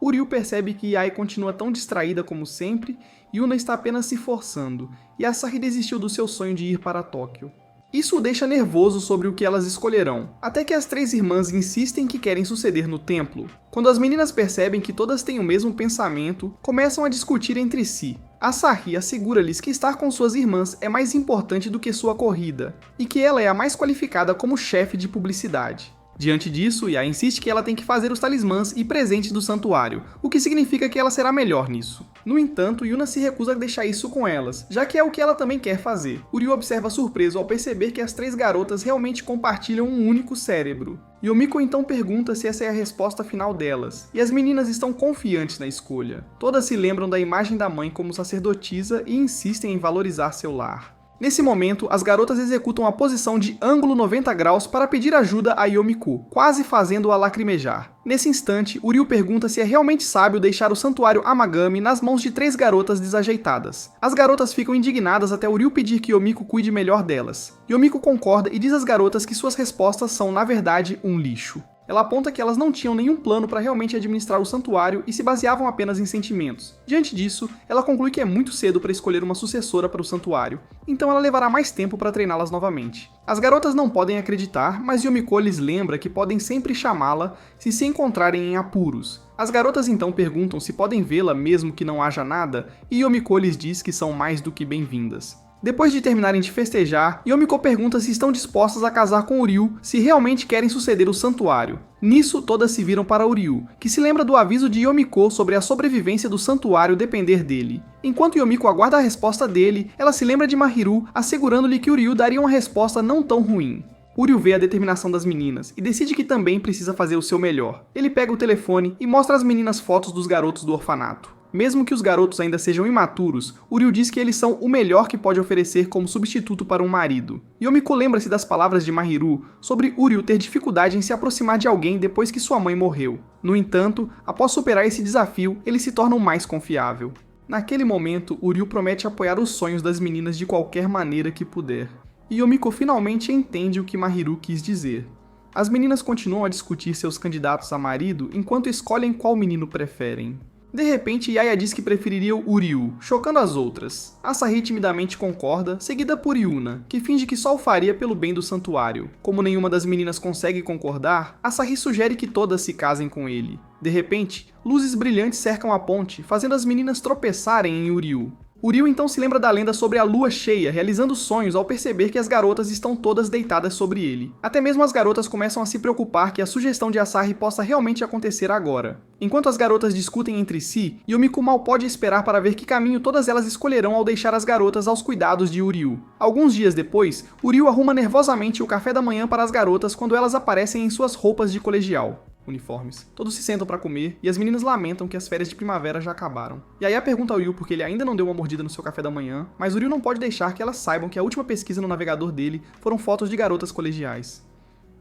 Uryu percebe que Yae continua tão distraída como sempre, Yuna está apenas se forçando, e Asahi desistiu do seu sonho de ir para Tóquio. Isso o deixa nervoso sobre o que elas escolherão, até que as três irmãs insistem que querem suceder no templo. Quando as meninas percebem que todas têm o mesmo pensamento, começam a discutir entre si. Asahi assegura-lhes que estar com suas irmãs é mais importante do que sua corrida, e que ela é a mais qualificada como chefe de publicidade. Diante disso, Yae insiste que ela tem que fazer os talismãs e presentes do santuário, o que significa que ela será melhor nisso. No entanto, Yuna se recusa a deixar isso com elas, já que é o que ela também quer fazer. Uryu observa surpreso ao perceber que as três garotas realmente compartilham um único cérebro. Yomiko então pergunta se essa é a resposta final delas, e as meninas estão confiantes na escolha. Todas se lembram da imagem da mãe como sacerdotisa e insistem em valorizar seu lar. Nesse momento, as garotas executam a posição de ângulo 90 graus para pedir ajuda a Yomiko, quase fazendo-a lacrimejar. Nesse instante, Uryu pergunta se é realmente sábio deixar o santuário Amagami nas mãos de três garotas desajeitadas. As garotas ficam indignadas até Uryu pedir que Yomiko cuide melhor delas. Yomiko concorda e diz às garotas que suas respostas são, na verdade, um lixo. Ela aponta que elas não tinham nenhum plano para realmente administrar o santuário e se baseavam apenas em sentimentos. Diante disso, ela conclui que é muito cedo para escolher uma sucessora para o santuário, então ela levará mais tempo para treiná-las novamente. As garotas não podem acreditar, mas Yomiko lhes lembra que podem sempre chamá-la se encontrarem em apuros. As garotas então perguntam se podem vê-la mesmo que não haja nada, e Yomiko lhes diz que são mais do que bem-vindas. Depois de terminarem de festejar, Yomiko pergunta se estão dispostas a casar com Uryu se realmente querem suceder o santuário. Nisso, todas se viram para Uryu, que se lembra do aviso de Yomiko sobre a sobrevivência do santuário depender dele. Enquanto Yomiko aguarda a resposta dele, ela se lembra de Mahiru, assegurando-lhe que Uryu daria uma resposta não tão ruim. Uryu vê a determinação das meninas e decide que também precisa fazer o seu melhor. Ele pega o telefone e mostra às meninas fotos dos garotos do orfanato. Mesmo que os garotos ainda sejam imaturos, Uryu diz que eles são o melhor que pode oferecer como substituto para um marido. Yomiko lembra-se das palavras de Mahiru sobre Uryu ter dificuldade em se aproximar de alguém depois que sua mãe morreu. No entanto, após superar esse desafio, ele se torna o mais confiável. Naquele momento, Uryu promete apoiar os sonhos das meninas de qualquer maneira que puder. E Yomiko finalmente entende o que Mahiru quis dizer. As meninas continuam a discutir seus candidatos a marido enquanto escolhem qual menino preferem. De repente, Yae diz que preferiria o Uryu, chocando as outras. Asahi timidamente concorda, seguida por Yuna, que finge que só o faria pelo bem do santuário. Como nenhuma das meninas consegue concordar, Asahi sugere que todas se casem com ele. De repente, luzes brilhantes cercam a ponte, fazendo as meninas tropeçarem em Uryu. Uryu então se lembra da lenda sobre a lua cheia, realizando sonhos ao perceber que as garotas estão todas deitadas sobre ele. Até mesmo as garotas começam a se preocupar que a sugestão de Asahi possa realmente acontecer agora. Enquanto as garotas discutem entre si, Yomiko mal pode esperar para ver que caminho todas elas escolherão ao deixar as garotas aos cuidados de Uryu. Alguns dias depois, Uryu arruma nervosamente o café da manhã para as garotas quando elas aparecem em suas roupas de colegial. Uniformes. Todos se sentam para comer e as meninas lamentam que as férias de primavera já acabaram. Yae pergunta ao Uryu porque ele ainda não deu uma mordida no seu café da manhã, mas Uryu não pode deixar que elas saibam que a última pesquisa no navegador dele foram fotos de garotas colegiais.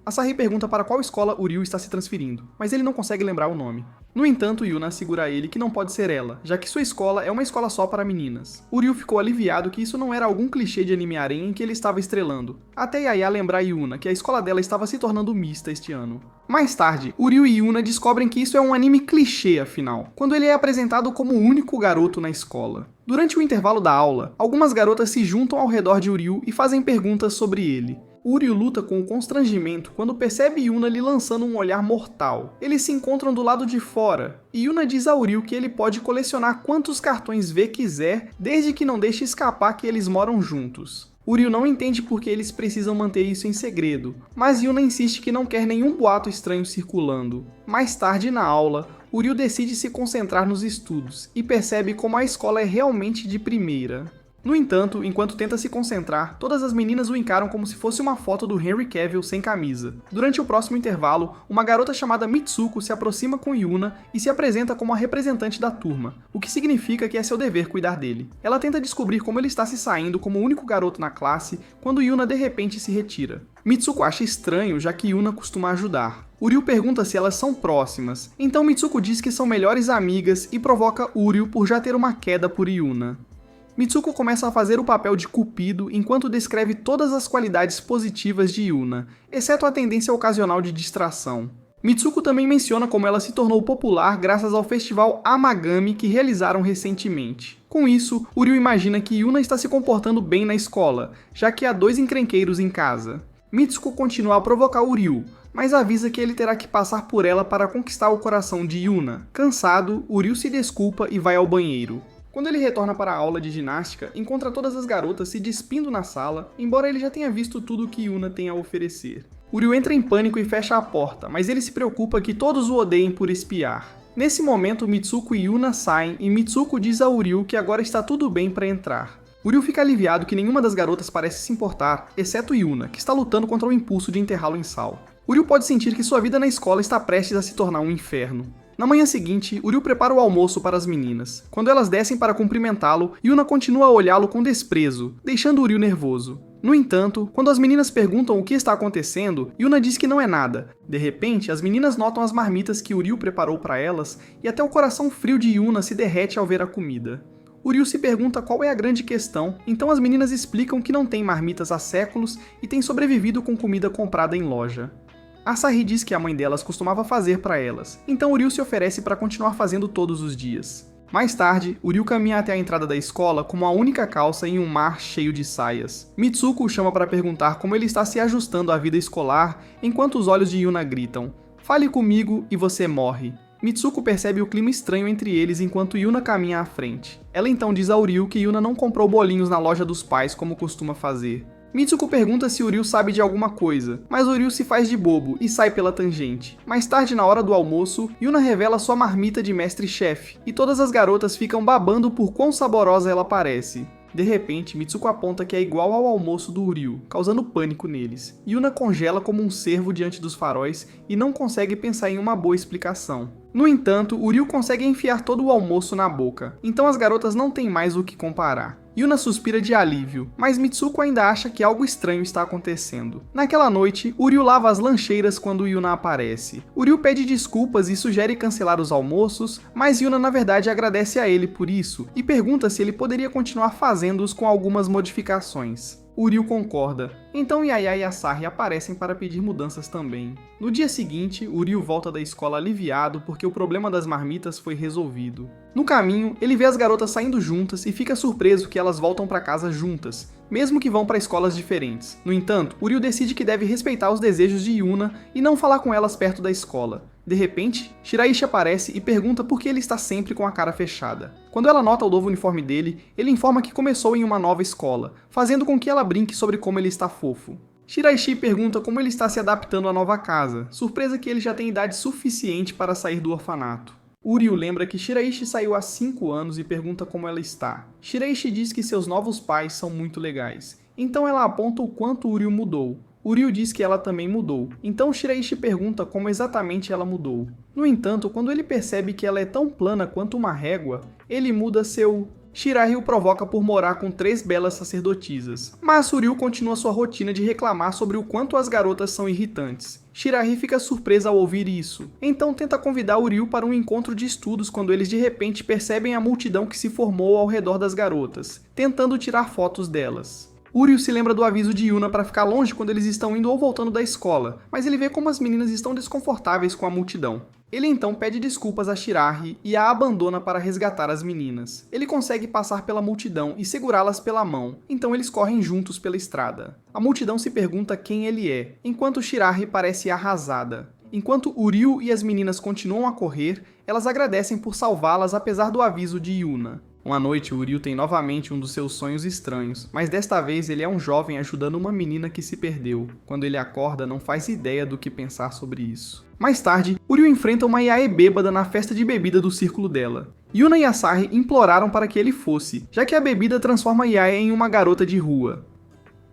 Asahi pergunta para qual escola Uryu está se transferindo, mas ele não consegue lembrar o nome. No entanto, Yuna assegura a ele que não pode ser ela, já que sua escola é uma escola só para meninas. Uryu ficou aliviado que isso não era algum clichê de anime harem em que ele estava estrelando, até Yaya lembrar Yuna que a escola dela estava se tornando mista este ano. Mais tarde, Uryu e Yuna descobrem que isso é um anime clichê afinal, quando ele é apresentado como o único garoto na escola. Durante o intervalo da aula, algumas garotas se juntam ao redor de Uryu e fazem perguntas sobre ele. Uryu luta com constrangimento quando percebe Yuna lhe lançando um olhar mortal. Eles se encontram do lado de fora, e Yuna diz a Uryu que ele pode colecionar quantos cartões V quiser, desde que não deixe escapar que eles moram juntos. Uryu não entende porque eles precisam manter isso em segredo, mas Yuna insiste que não quer nenhum boato estranho circulando. Mais tarde na aula, Uryu decide se concentrar nos estudos, e percebe como a escola é realmente de primeira. No entanto, enquanto tenta se concentrar, todas as meninas o encaram como se fosse uma foto do Henry Cavill sem camisa. Durante o próximo intervalo, uma garota chamada Mitsuko se aproxima com Yuna e se apresenta como a representante da turma, o que significa que é seu dever cuidar dele. Ela tenta descobrir como ele está se saindo como o único garoto na classe, quando Yuna de repente se retira. Mitsuko acha estranho, já que Yuna costuma ajudar. Uryu pergunta se elas são próximas, então Mitsuko diz que são melhores amigas e provoca Uryu por já ter uma queda por Yuna. Mitsuko começa a fazer o papel de cupido enquanto descreve todas as qualidades positivas de Yuna, exceto a tendência ocasional de distração. Mitsuko também menciona como ela se tornou popular graças ao festival Amagami que realizaram recentemente. Com isso, Uryu imagina que Yuna está se comportando bem na escola, já que há 2 encrenqueiros em casa. Mitsuko continua a provocar Uryu, mas avisa que ele terá que passar por ela para conquistar o coração de Yuna. Cansado, Uryu se desculpa e vai ao banheiro. Quando ele retorna para a aula de ginástica, encontra todas as garotas se despindo na sala, embora ele já tenha visto tudo o que Yuna tem a oferecer. Uryu entra em pânico e fecha a porta, mas ele se preocupa que todos o odeiem por espiar. Nesse momento, Mitsuko e Yuna saem e Mitsuko diz a Uryu que agora está tudo bem para entrar. Uryu fica aliviado que nenhuma das garotas parece se importar, exceto Yuna, que está lutando contra o impulso de enterrá-lo em sal. Uryu pode sentir que sua vida na escola está prestes a se tornar um inferno. Na manhã seguinte, Uryu prepara o almoço para as meninas. Quando elas descem para cumprimentá-lo, Yuna continua a olhá-lo com desprezo, deixando Uryu nervoso. No entanto, quando as meninas perguntam o que está acontecendo, Yuna diz que não é nada. De repente, as meninas notam as marmitas que Uryu preparou para elas e até o coração frio de Yuna se derrete ao ver a comida. Uryu se pergunta qual é a grande questão, então as meninas explicam que não tem marmitas há séculos e têm sobrevivido com comida comprada em loja. Asahi diz que a mãe delas costumava fazer para elas, então Uryu se oferece para continuar fazendo todos os dias. Mais tarde, Uryu caminha até a entrada da escola com uma única calça em um mar cheio de saias. Mitsuko o chama para perguntar como ele está se ajustando à vida escolar, enquanto os olhos de Yuna gritam: "Fale comigo e você morre." Mitsuko percebe o clima estranho entre eles enquanto Yuna caminha à frente. Ela então diz a Uryu que Yuna não comprou bolinhos na loja dos pais como costuma fazer. Mitsuko pergunta se Uryu sabe de alguma coisa, mas Uryu se faz de bobo e sai pela tangente. Mais tarde, na hora do almoço, Yuna revela sua marmita de mestre-chefe, e todas as garotas ficam babando por quão saborosa ela parece. De repente, Mitsuko aponta que é igual ao almoço do Uryu, causando pânico neles. Yuna congela como um cervo diante dos faróis e não consegue pensar em uma boa explicação. No entanto, Uryu consegue enfiar todo o almoço na boca, então as garotas não têm mais o que comparar. Yuna suspira de alívio, mas Mitsuko ainda acha que algo estranho está acontecendo. Naquela noite, Uryu lava as lancheiras quando Yuna aparece. Uryu pede desculpas e sugere cancelar os almoços, mas Yuna na verdade agradece a ele por isso e pergunta se ele poderia continuar fazendo-os com algumas modificações. Uryu concorda, então Yaya e Asahi aparecem para pedir mudanças também. No dia seguinte, Uryu volta da escola aliviado porque o problema das marmitas foi resolvido. No caminho, ele vê as garotas saindo juntas e fica surpreso que elas voltam para casa juntas, mesmo que vão para escolas diferentes. No entanto, Uryu decide que deve respeitar os desejos de Yuna e não falar com elas perto da escola. De repente, Shiraishi aparece e pergunta por que ele está sempre com a cara fechada. Quando ela nota o novo uniforme dele, ele informa que começou em uma nova escola, fazendo com que ela brinque sobre como ele está fofo. Shiraishi pergunta como ele está se adaptando à nova casa, surpresa que ele já tem idade suficiente para sair do orfanato. Uryu lembra que Shiraishi saiu há 5 anos e pergunta como ela está. Shiraishi diz que seus novos pais são muito legais, então ela aponta o quanto Uryu mudou. Uryu diz que ela também mudou, então Shiraishi pergunta como exatamente ela mudou. No entanto, quando ele percebe que ela é tão plana quanto uma régua, ele muda seu Shirahi o provoca por morar com 3 belas sacerdotisas, mas Uryu continua sua rotina de reclamar sobre o quanto as garotas são irritantes. Shirahi fica surpresa ao ouvir isso, então tenta convidar Uryu para um encontro de estudos quando eles de repente percebem a multidão que se formou ao redor das garotas, tentando tirar fotos delas. Uryu se lembra do aviso de Yuna para ficar longe quando eles estão indo ou voltando da escola, mas ele vê como as meninas estão desconfortáveis com a multidão. Ele então pede desculpas a Shirahi e a abandona para resgatar as meninas. Ele consegue passar pela multidão e segurá-las pela mão, então eles correm juntos pela estrada. A multidão se pergunta quem ele é, enquanto Shirahi parece arrasada. Enquanto Uryu e as meninas continuam a correr, elas agradecem por salvá-las apesar do aviso de Yuna. Uma noite, Uryu tem novamente um dos seus sonhos estranhos, mas desta vez ele é um jovem ajudando uma menina que se perdeu. Quando ele acorda, não faz ideia do que pensar sobre isso. Mais tarde, Uryu enfrenta uma Yae bêbada na festa de bebida do círculo dela. Yuna e Asahi imploraram para que ele fosse, já que a bebida transforma Yae em uma garota de rua.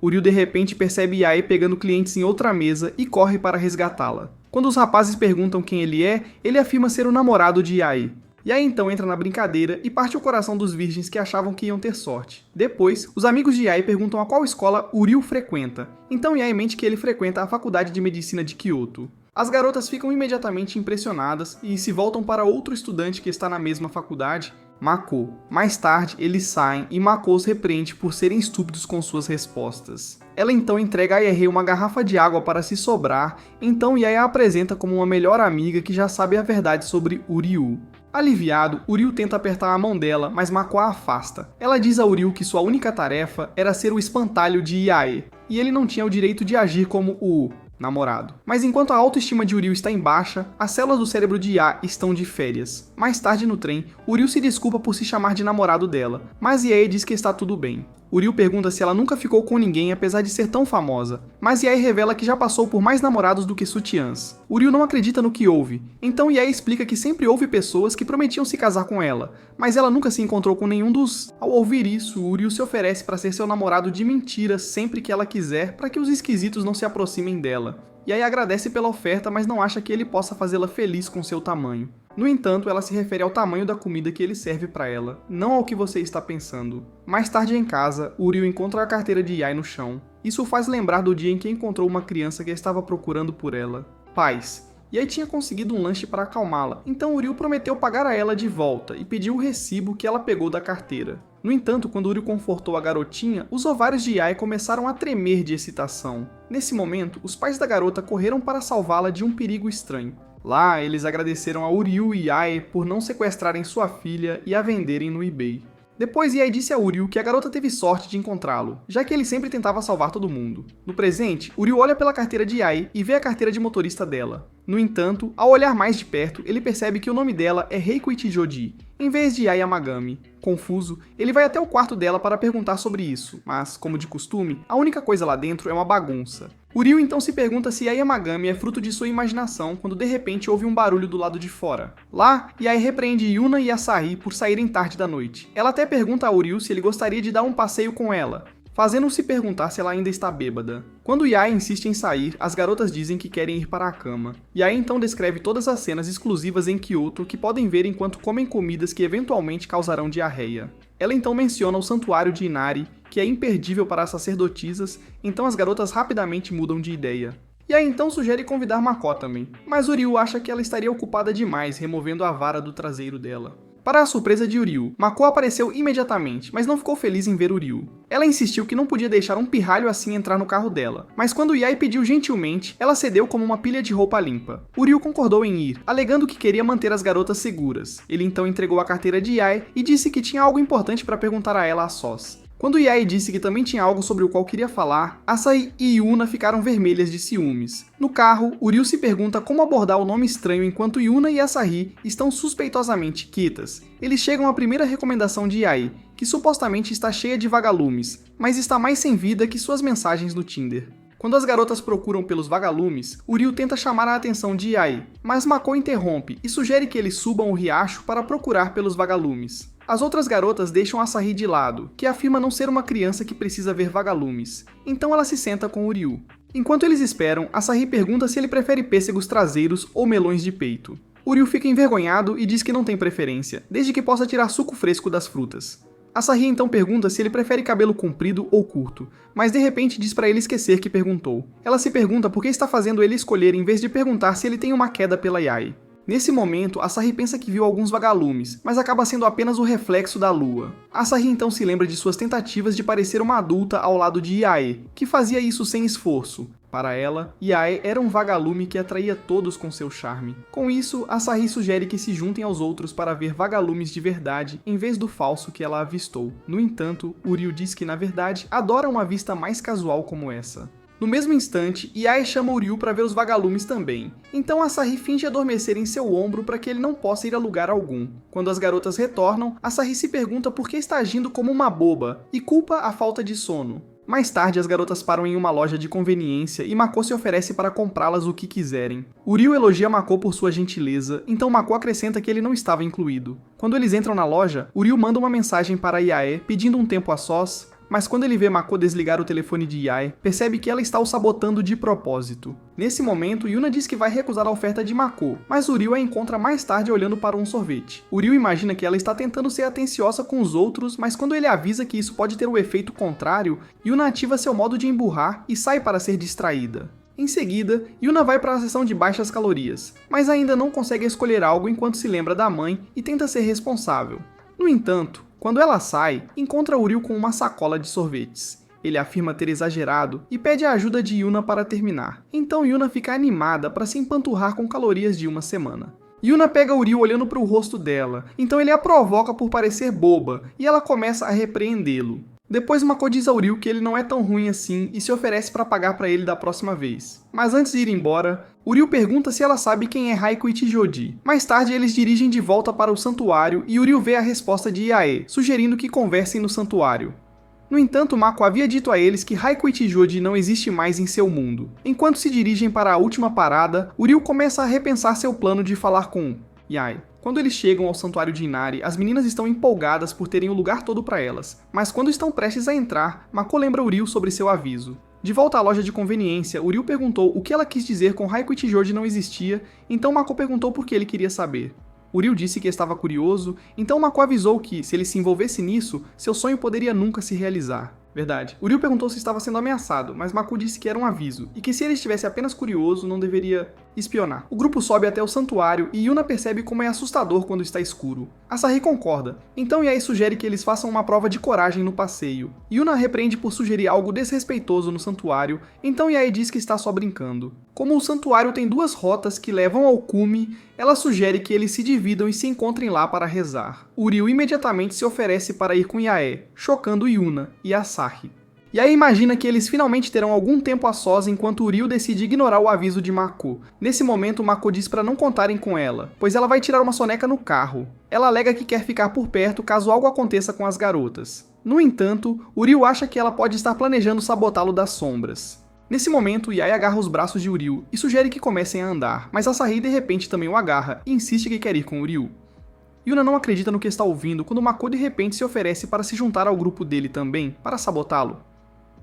Uryu de repente percebe Yae pegando clientes em outra mesa e corre para resgatá-la. Quando os rapazes perguntam quem ele é, ele afirma ser o namorado de Yae. Yae então entra na brincadeira e parte o coração dos virgens que achavam que iam ter sorte. Depois, os amigos de Yae perguntam a qual escola Uryu frequenta, então Yae mente que ele frequenta a Faculdade de Medicina de Kyoto. As garotas ficam imediatamente impressionadas e se voltam para outro estudante que está na mesma faculdade, Mako. Mais tarde, eles saem e Mako os repreende por serem estúpidos com suas respostas. Ela então entrega a Yae uma garrafa de água para se sobrar, então Yae a apresenta como uma melhor amiga que já sabe a verdade sobre Uryu. Aliviado, Uryu tenta apertar a mão dela, mas Mako a afasta. Ela diz a Uryu que sua única tarefa era ser o espantalho de Yae, e ele não tinha o direito de agir como o namorado. Mas enquanto a autoestima de Uryu está em baixa, as células do cérebro de Yae estão de férias. Mais tarde no trem, Uryu se desculpa por se chamar de namorado dela, mas Yae diz que está tudo bem. Uryu pergunta se ela nunca ficou com ninguém apesar de ser tão famosa, mas Yae revela que já passou por mais namorados do que sutiãs. Uryu não acredita no que houve, então Yae explica que sempre houve pessoas que prometiam se casar com ela, mas ela nunca se encontrou com nenhum dos... Ao ouvir isso, Uryu se oferece para ser seu namorado de mentira sempre que ela quiser para que os esquisitos não se aproximem dela. Yae agradece pela oferta, mas não acha que ele possa fazê-la feliz com seu tamanho. No entanto, ela se refere ao tamanho da comida que ele serve para ela, não ao que você está pensando. Mais tarde em casa, Uryu encontra a carteira de Yae no chão. Isso o faz lembrar do dia em que encontrou uma criança que estava procurando por ela. Paz. Yae tinha conseguido um lanche para acalmá-la, então Uryu prometeu pagar a ela de volta e pediu o recibo que ela pegou da carteira. No entanto, quando Uryu confortou a garotinha, os ovários de Yae começaram a tremer de excitação. Nesse momento, os pais da garota correram para salvá-la de um perigo estranho. Lá, eles agradeceram a Uryu e Yae por não sequestrarem sua filha e a venderem no eBay. Depois, Yae disse a Uryu que a garota teve sorte de encontrá-lo, já que ele sempre tentava salvar todo mundo. No presente, Uryu olha pela carteira de Yae e vê a carteira de motorista dela. No entanto, ao olhar mais de perto, ele percebe que o nome dela é Reiko Ichijoji, em vez de Yae Yamagami. Confuso, ele vai até o quarto dela para perguntar sobre isso, mas, como de costume, a única coisa lá dentro é uma bagunça. Uryu então se pergunta se Yae Yamagami é fruto de sua imaginação quando de repente ouve um barulho do lado de fora. Lá, Yae repreende Yuna e Asahi por saírem tarde da noite. Ela até pergunta a Uryu se ele gostaria de dar um passeio com ela, fazendo-o se perguntar se ela ainda está bêbada. Quando Yae insiste em sair, as garotas dizem que querem ir para a cama. Yae então descreve todas as cenas exclusivas em Kyoto que podem ver enquanto comem comidas que eventualmente causarão diarreia. Ela então menciona o santuário de Inari, que é imperdível para as sacerdotisas, então as garotas rapidamente mudam de ideia. Yae então sugere convidar Mako também, mas Uryu acha que ela estaria ocupada demais removendo a vara do traseiro dela. Para a surpresa de Uryu, Mako apareceu imediatamente, mas não ficou feliz em ver Uryu. Ela insistiu que não podia deixar um pirralho assim entrar no carro dela, mas quando Yae pediu gentilmente, ela cedeu como uma pilha de roupa limpa. Uryu concordou em ir, alegando que queria manter as garotas seguras. Ele então entregou a carteira de Yae e disse que tinha algo importante para perguntar a ela a sós. Quando Yae disse que também tinha algo sobre o qual queria falar, Asahi e Yuna ficaram vermelhas de ciúmes. No carro, Uryu se pergunta como abordar o nome estranho enquanto Yuna e Asahi estão suspeitosamente quietas. Eles chegam à primeira recomendação de Yae, que supostamente está cheia de vagalumes, mas está mais sem vida que suas mensagens no Tinder. Quando as garotas procuram pelos vagalumes, Uryu tenta chamar a atenção de Yae, mas Mako interrompe e sugere que eles subam o riacho para procurar pelos vagalumes. As outras garotas deixam Asahi de lado, que afirma não ser uma criança que precisa ver vagalumes, então ela se senta com Uryu. Enquanto eles esperam, Asahi pergunta se ele prefere pêssegos traseiros ou melões de peito. Uryu fica envergonhado e diz que não tem preferência, desde que possa tirar suco fresco das frutas. Asahi então pergunta se ele prefere cabelo comprido ou curto, mas de repente diz pra ele esquecer que perguntou. Ela se pergunta por que está fazendo ele escolher em vez de perguntar se ele tem uma queda pela Yae. Nesse momento, Asahi pensa que viu alguns vagalumes, mas acaba sendo apenas o reflexo da lua. Asahi então se lembra de suas tentativas de parecer uma adulta ao lado de Yae, que fazia isso sem esforço. Para ela, Yae era um vagalume que atraía todos com seu charme. Com isso, Asahi sugere que se juntem aos outros para ver vagalumes de verdade, em vez do falso que ela avistou. No entanto, Uryu diz que, na verdade, adora uma vista mais casual como essa. No mesmo instante, Yae chama Uryu para ver os vagalumes também. Então Asahi finge adormecer em seu ombro para que ele não possa ir a lugar algum. Quando as garotas retornam, Asahi se pergunta por que está agindo como uma boba e culpa a falta de sono. Mais tarde, as garotas param em uma loja de conveniência e Mako se oferece para comprá-las o que quiserem. Uryu elogia Mako por sua gentileza, então Mako acrescenta que ele não estava incluído. Quando eles entram na loja, Uryu manda uma mensagem para Yae pedindo um tempo a sós, mas quando ele vê Mako desligar o telefone de Yae, percebe que ela está o sabotando de propósito. Nesse momento, Yuna diz que vai recusar a oferta de Mako, mas Uryu a encontra mais tarde olhando para um sorvete. Uryu imagina que ela está tentando ser atenciosa com os outros, mas quando ele avisa que isso pode ter o efeito contrário, Yuna ativa seu modo de emburrar e sai para ser distraída. Em seguida, Yuna vai para a seção de baixas calorias, mas ainda não consegue escolher algo enquanto se lembra da mãe e tenta ser responsável. No entanto, quando ela sai, encontra Uryu com uma sacola de sorvetes. Ele afirma ter exagerado e pede a ajuda de Yuna para terminar. Então Yuna fica animada para se empanturrar com calorias de uma semana. Yuna pega Uryu olhando para o rosto dela, então ele a provoca por parecer boba e ela começa a repreendê-lo. Depois Mako diz a Uryu que ele não é tão ruim assim e se oferece para pagar para ele da próxima vez. Mas antes de ir embora, Uryu pergunta se ela sabe quem é Raiko Ichijoji. Mais tarde eles dirigem de volta para o santuário e Uryu vê a resposta de Yae, sugerindo que conversem no santuário. No entanto, Mako havia dito a eles que Raiko Ichijoji não existe mais em seu mundo. Enquanto se dirigem para a última parada, Uryu começa a repensar seu plano de falar com Yae. Quando eles chegam ao santuário de Inari, as meninas estão empolgadas por terem o lugar todo para elas, mas quando estão prestes a entrar, Mako lembra Uryu sobre seu aviso. De volta à loja de conveniência, Uryu perguntou o que ela quis dizer com Raiko Ichijoji não existia, então Mako perguntou por que ele queria saber. Uryu disse que estava curioso, então Mako avisou que, se ele se envolvesse nisso, seu sonho poderia nunca se realizar. Verdade. Uryu perguntou se estava sendo ameaçado, mas Mako disse que era um aviso, e que se ele estivesse apenas curioso, não deveria espionar. O grupo sobe até o santuário e Yuna percebe como é assustador quando está escuro. Asahi concorda, então Yae sugere que eles façam uma prova de coragem no passeio. Yuna repreende por sugerir algo desrespeitoso no santuário, então Yae diz que está só brincando. Como o santuário tem duas rotas que levam ao cume, ela sugere que eles se dividam e se encontrem lá para rezar. Uryu imediatamente se oferece para ir com Yae, chocando Yuna e Asahi. Yae imagina que eles finalmente terão algum tempo a sós enquanto Uryu decide ignorar o aviso de Mako. Nesse momento, Mako diz para não contarem com ela, pois ela vai tirar uma soneca no carro. Ela alega que quer ficar por perto caso algo aconteça com as garotas. No entanto, Uryu acha que ela pode estar planejando sabotá-lo das sombras. Nesse momento, Yae agarra os braços de Uryu e sugere que comecem a andar, mas Asahi de repente também o agarra e insiste que quer ir com Uryu. Yuna não acredita no que está ouvindo quando Mako de repente se oferece para se juntar ao grupo dele também, para sabotá-lo.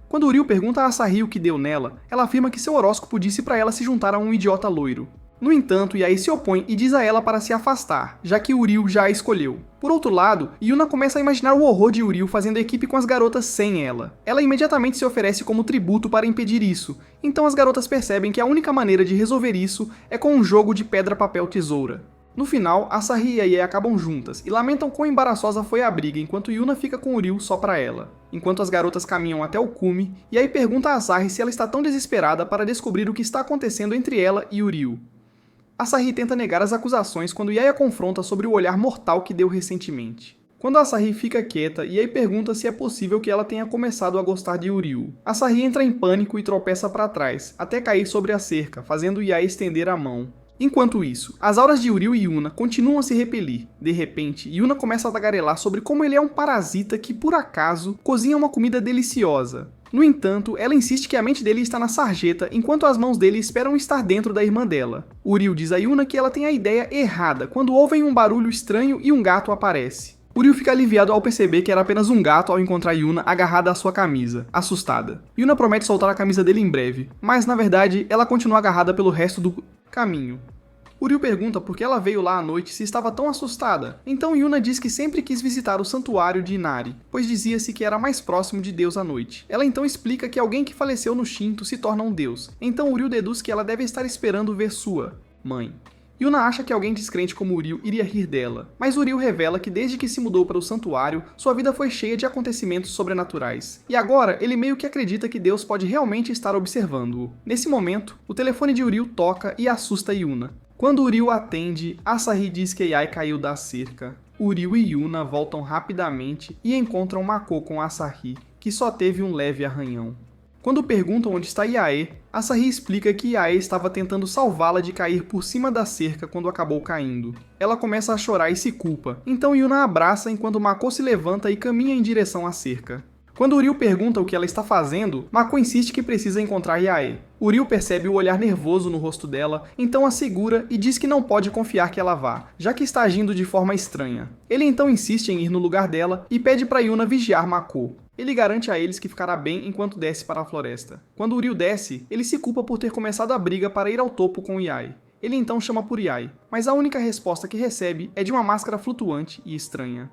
Quando Uryu pergunta a Asahi o que deu nela, ela afirma que seu horóscopo disse para ela se juntar a um idiota loiro. No entanto, Yae se opõe e diz a ela para se afastar, já que Uryu já a escolheu. Por outro lado, Yuna começa a imaginar o horror de Uryu fazendo equipe com as garotas sem ela. Ela imediatamente se oferece como tributo para impedir isso, então as garotas percebem que a única maneira de resolver isso é com um jogo de pedra, papel, tesoura. No final, Asahi e Yae acabam juntas e lamentam quão embaraçosa foi a briga enquanto Yuna fica com Uryu só pra ela. Enquanto as garotas caminham até o cume, Yae pergunta a Asahi se ela está tão desesperada para descobrir o que está acontecendo entre ela e Uryu. Asahi tenta negar as acusações quando Yae a confronta sobre o olhar mortal que deu recentemente. Quando Asahi fica quieta, Yae pergunta se é possível que ela tenha começado a gostar de Uryu. Asahi entra em pânico e tropeça para trás, até cair sobre a cerca, fazendo Yae estender a mão. Enquanto isso, as auras de Uryu e Yuna continuam a se repelir. De repente, Yuna começa a tagarelar sobre como ele é um parasita que, por acaso, cozinha uma comida deliciosa. No entanto, ela insiste que a mente dele está na sarjeta, enquanto as mãos dele esperam estar dentro da irmã dela. Uryu diz a Yuna que ela tem a ideia errada quando ouvem um barulho estranho e um gato aparece. Uryu fica aliviado ao perceber que era apenas um gato ao encontrar Yuna agarrada à sua camisa, assustada. Yuna promete soltar a camisa dele em breve, mas na verdade ela continua agarrada pelo resto do caminho. Uriu pergunta por que ela veio lá à noite se estava tão assustada. Então Yuna diz que sempre quis visitar o santuário de Inari, pois dizia-se que era mais próximo de Deus à noite. Ela então explica que alguém que faleceu no Shinto se torna um deus. Então Uriu deduz que ela deve estar esperando ver sua mãe. Yuna acha que alguém descrente como Uriu iria rir dela, mas Uriu revela que desde que se mudou para o santuário, sua vida foi cheia de acontecimentos sobrenaturais. E agora, ele meio que acredita que Deus pode realmente estar observando-o. Nesse momento, o telefone de Uriu toca e assusta Yuna. Quando Uriu atende, Asahi diz que Yae caiu da cerca. Uriu e Yuna voltam rapidamente e encontram Mako com Asahi, que só teve um leve arranhão. Quando perguntam onde está Yae, Asahi explica que Yae estava tentando salvá-la de cair por cima da cerca quando acabou caindo. Ela começa a chorar e se culpa, então Yuna a abraça enquanto Mako se levanta e caminha em direção à cerca. Quando Uriu pergunta o que ela está fazendo, Mako insiste que precisa encontrar Yae. Uriu percebe o olhar nervoso no rosto dela, então a segura e diz que não pode confiar que ela vá, já que está agindo de forma estranha. Ele então insiste em ir no lugar dela e pede para Yuna vigiar Mako. Ele garante a eles que ficará bem enquanto desce para a floresta. Quando Uriu desce, ele se culpa por ter começado a briga para ir ao topo com Yae. Ele então chama por Yae, mas a única resposta que recebe é de uma máscara flutuante e estranha.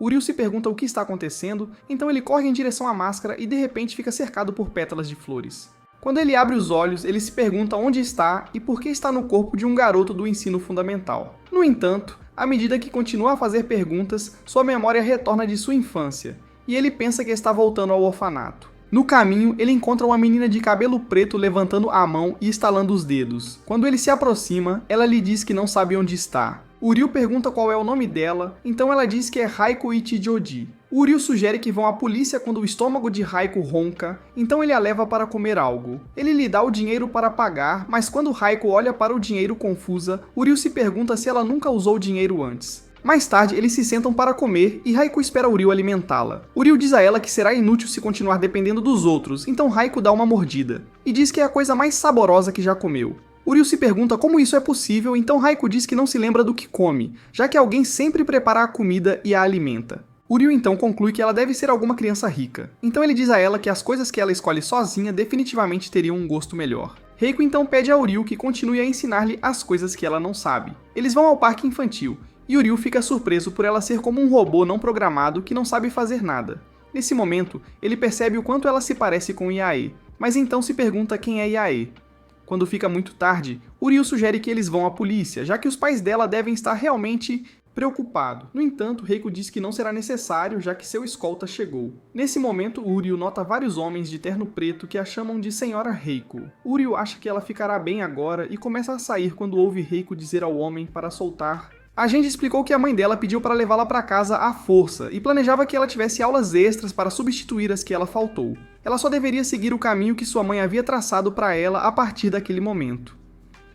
Uriu se pergunta o que está acontecendo, então ele corre em direção à máscara e de repente fica cercado por pétalas de flores. Quando ele abre os olhos, ele se pergunta onde está e por que está no corpo de um garoto do ensino fundamental. No entanto, à medida que continua a fazer perguntas, sua memória retorna de sua infância, e ele pensa que está voltando ao orfanato. No caminho, ele encontra uma menina de cabelo preto levantando a mão e estalando os dedos. Quando ele se aproxima, ela lhe diz que não sabe onde está. Uriu pergunta qual é o nome dela, então ela diz que é Haiko Ichijoji. Uriu sugere que vão à polícia quando o estômago de Haiko ronca, então ele a leva para comer algo. Ele lhe dá o dinheiro para pagar, mas quando Haiko olha para o dinheiro confusa, Uriu se pergunta se ela nunca usou o dinheiro antes. Mais tarde, eles se sentam para comer e Haiko espera Uriu alimentá-la. Uriu diz a ela que será inútil se continuar dependendo dos outros, então Haiko dá uma mordida. E diz que é a coisa mais saborosa que já comeu. Uriu se pergunta como isso é possível, então Haiko diz que não se lembra do que come, já que alguém sempre prepara a comida e a alimenta. Uriu então conclui que ela deve ser alguma criança rica. Então ele diz a ela que as coisas que ela escolhe sozinha definitivamente teriam um gosto melhor. Reiko então pede a Uriu que continue a ensinar-lhe as coisas que ela não sabe. Eles vão ao parque infantil, e Uriu fica surpreso por ela ser como um robô não programado que não sabe fazer nada. Nesse momento, ele percebe o quanto ela se parece com Yae, mas então se pergunta quem é Yae. Quando fica muito tarde, Uriu sugere que eles vão à polícia, já que os pais dela devem estar realmente preocupados. No entanto, Reiko diz que não será necessário, já que seu escolta chegou. Nesse momento, Uriu nota vários homens de terno preto que a chamam de Senhora Reiko. Uriu acha que ela ficará bem agora e começa a sair quando ouve Reiko dizer ao homem para soltar. A gente explicou que a mãe dela pediu para levá-la para casa à força e planejava que ela tivesse aulas extras para substituir as que ela faltou. Ela só deveria seguir o caminho que sua mãe havia traçado para ela a partir daquele momento.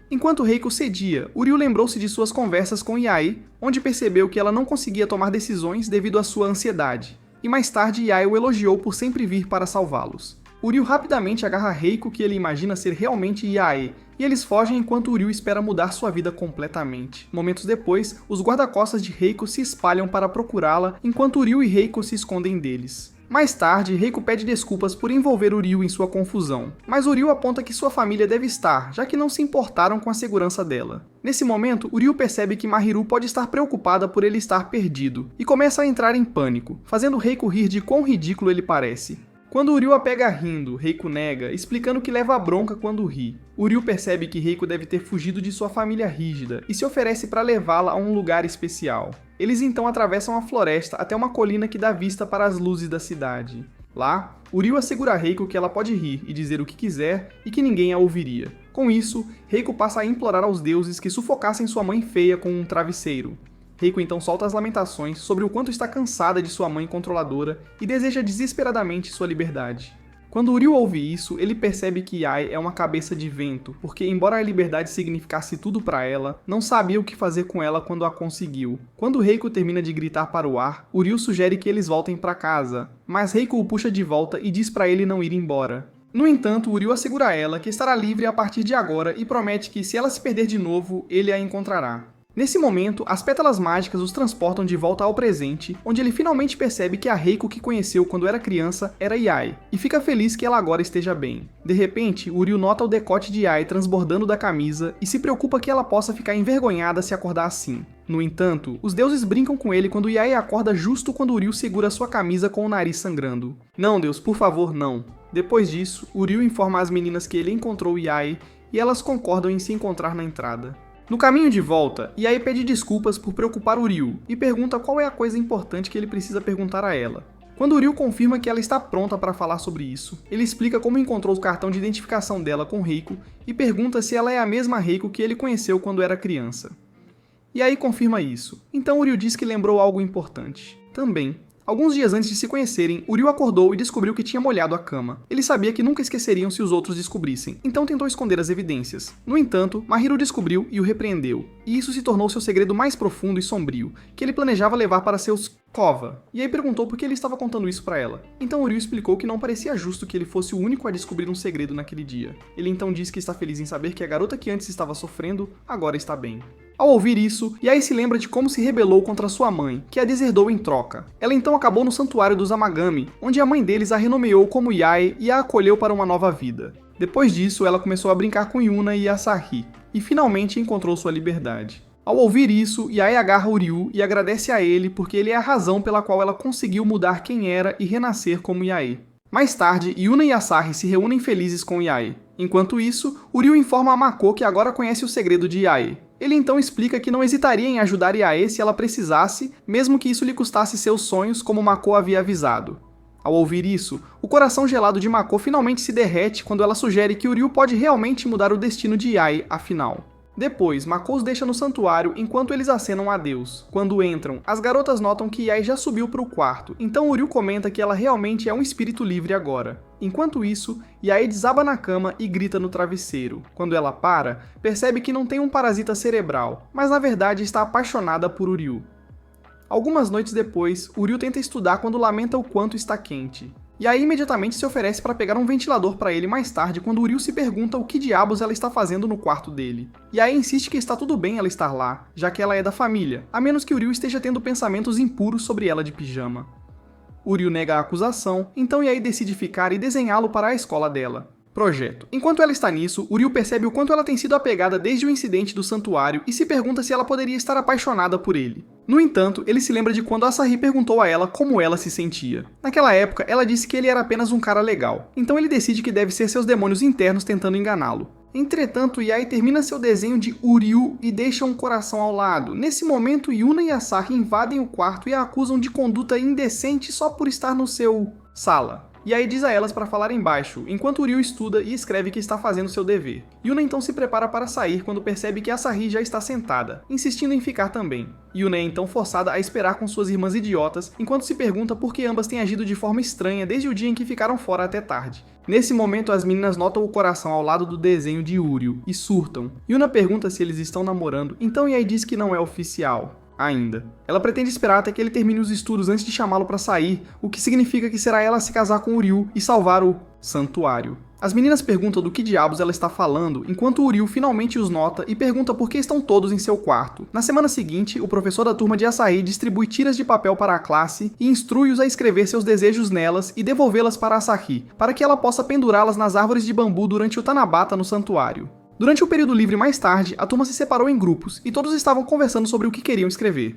Enquanto Reiko cedia, Uriu lembrou-se de suas conversas com Yae, onde percebeu que ela não conseguia tomar decisões devido à sua ansiedade. E mais tarde Yae o elogiou por sempre vir para salvá-los. Uriu rapidamente agarra Reiko, que ele imagina ser realmente Yae, e eles fogem enquanto Uriu espera mudar sua vida completamente. Momentos depois, os guarda-costas de Reiko se espalham para procurá-la, enquanto Uriu e Reiko se escondem deles. Mais tarde, Reiko pede desculpas por envolver Uriu em sua confusão, mas Uriu aponta que sua família deve estar, já que não se importaram com a segurança dela. Nesse momento, Uriu percebe que Mahiru pode estar preocupada por ele estar perdido, e começa a entrar em pânico, fazendo Reiko rir de quão ridículo ele parece. Quando Uriu a pega rindo, Reiko nega, explicando que leva a bronca quando ri. Uriu percebe que Reiko deve ter fugido de sua família rígida e se oferece para levá-la a um lugar especial. Eles então atravessam a floresta até uma colina que dá vista para as luzes da cidade. Lá, Uriu assegura a Reiko que ela pode rir e dizer o que quiser e que ninguém a ouviria. Com isso, Reiko passa a implorar aos deuses que sufocassem sua mãe feia com um travesseiro. Reiko então solta as lamentações sobre o quanto está cansada de sua mãe controladora e deseja desesperadamente sua liberdade. Quando Uriu ouve isso, ele percebe que Yae é uma cabeça de vento, porque embora a liberdade significasse tudo para ela, não sabia o que fazer com ela quando a conseguiu. Quando Reiko termina de gritar para o ar, Uriu sugere que eles voltem para casa, mas Reiko o puxa de volta e diz para ele não ir embora. No entanto, Uriu assegura a ela que estará livre a partir de agora e promete que se ela se perder de novo, ele a encontrará. Nesse momento, as pétalas mágicas os transportam de volta ao presente, onde ele finalmente percebe que a Reiko que conheceu quando era criança era Yae, e fica feliz que ela agora esteja bem. De repente, Uryu nota o decote de Yae transbordando da camisa e se preocupa que ela possa ficar envergonhada se acordar assim. No entanto, os deuses brincam com ele quando Yae acorda justo quando Uryu segura sua camisa com o nariz sangrando. Não, Deus, por favor, não. Depois disso, Uryu informa as meninas que ele encontrou Yae e elas concordam em se encontrar na entrada. No caminho de volta, Yae pede desculpas por preocupar Uryu e pergunta qual é a coisa importante que ele precisa perguntar a ela. Quando Uryu confirma que ela está pronta para falar sobre isso, ele explica como encontrou o cartão de identificação dela com Reiko e pergunta se ela é a mesma Reiko que ele conheceu quando era criança. Yae confirma isso, então Uryu diz que lembrou algo importante. Também, alguns dias antes de se conhecerem, Uryu acordou e descobriu que tinha molhado a cama. Ele sabia que nunca esqueceriam se os outros descobrissem, então tentou esconder as evidências. No entanto, Mahiro descobriu e o repreendeu, e isso se tornou seu segredo mais profundo e sombrio, que ele planejava levar para seus cova. E aí perguntou por que ele estava contando isso para ela. Então Uryu explicou que não parecia justo que ele fosse o único a descobrir um segredo naquele dia. Ele então diz que está feliz em saber que a garota que antes estava sofrendo, agora está bem. Ao ouvir isso, Yae se lembra de como se rebelou contra sua mãe, que a deserdou em troca. Ela então acabou no santuário dos Amagami, onde a mãe deles a renomeou como Yae e a acolheu para uma nova vida. Depois disso, ela começou a brincar com Yuna e Asahi, e finalmente encontrou sua liberdade. Ao ouvir isso, Yae agarra Uryu e agradece a ele porque ele é a razão pela qual ela conseguiu mudar quem era e renascer como Yae. Mais tarde, Yuna e Asahi se reúnem felizes com Yae. Enquanto isso, Uryu informa a Mako que agora conhece o segredo de Yae. Ele então explica que não hesitaria em ajudar Yae se ela precisasse, mesmo que isso lhe custasse seus sonhos, como Mako havia avisado. Ao ouvir isso, o coração gelado de Mako finalmente se derrete quando ela sugere que Uryu pode realmente mudar o destino de Yae, afinal. Depois, Mako os deixa no santuário enquanto eles acenam adeus. Quando entram, as garotas notam que Yae já subiu para o quarto, então Uryu comenta que ela realmente é um espírito livre agora. Enquanto isso, Yae desaba na cama e grita no travesseiro. Quando ela para, percebe que não tem um parasita cerebral, mas na verdade está apaixonada por Uryu. Algumas noites depois, Uryu tenta estudar quando lamenta o quanto está quente. Yae imediatamente se oferece para pegar um ventilador para ele mais tarde quando Uryu se pergunta o que diabos ela está fazendo no quarto dele. Yae insiste que está tudo bem ela estar lá, já que ela é da família, a menos que Uryu esteja tendo pensamentos impuros sobre ela de pijama. Uryu nega a acusação, então Yae decide ficar e desenhá-lo para a escola dela. Projeto. Enquanto ela está nisso, Uryu percebe o quanto ela tem sido apegada desde o incidente do santuário e se pergunta se ela poderia estar apaixonada por ele. No entanto, ele se lembra de quando Asahi perguntou a ela como ela se sentia. Naquela época, ela disse que ele era apenas um cara legal, então ele decide que deve ser seus demônios internos tentando enganá-lo. Entretanto, Yae termina seu desenho de Uryu e deixa um coração ao lado. Nesse momento, Yuna e Asahi invadem o quarto e a acusam de conduta indecente só por estar no seu sala. Yae diz a elas para falarem baixo, enquanto Uryu estuda e escreve que está fazendo seu dever. Yuna então se prepara para sair quando percebe que Asahi já está sentada, insistindo em ficar também. Yuna é então forçada a esperar com suas irmãs idiotas, enquanto se pergunta por que ambas têm agido de forma estranha desde o dia em que ficaram fora até tarde. Nesse momento, as meninas notam o coração ao lado do desenho de Uryu e surtam. Yuna pergunta se eles estão namorando, então Yae diz que não é oficial. Ainda. Ela pretende esperar até que ele termine os estudos antes de chamá-lo para sair, o que significa que será ela se casar com Uryu e salvar o santuário. As meninas perguntam do que diabos ela está falando, enquanto Uryu finalmente os nota e pergunta por que estão todos em seu quarto. Na semana seguinte, o professor da turma de Asahi distribui tiras de papel para a classe e instrui-os a escrever seus desejos nelas e devolvê-las para Asahi, para que ela possa pendurá-las nas árvores de bambu durante o Tanabata no santuário. Durante o período livre mais tarde, a turma se separou em grupos e todos estavam conversando sobre o que queriam escrever.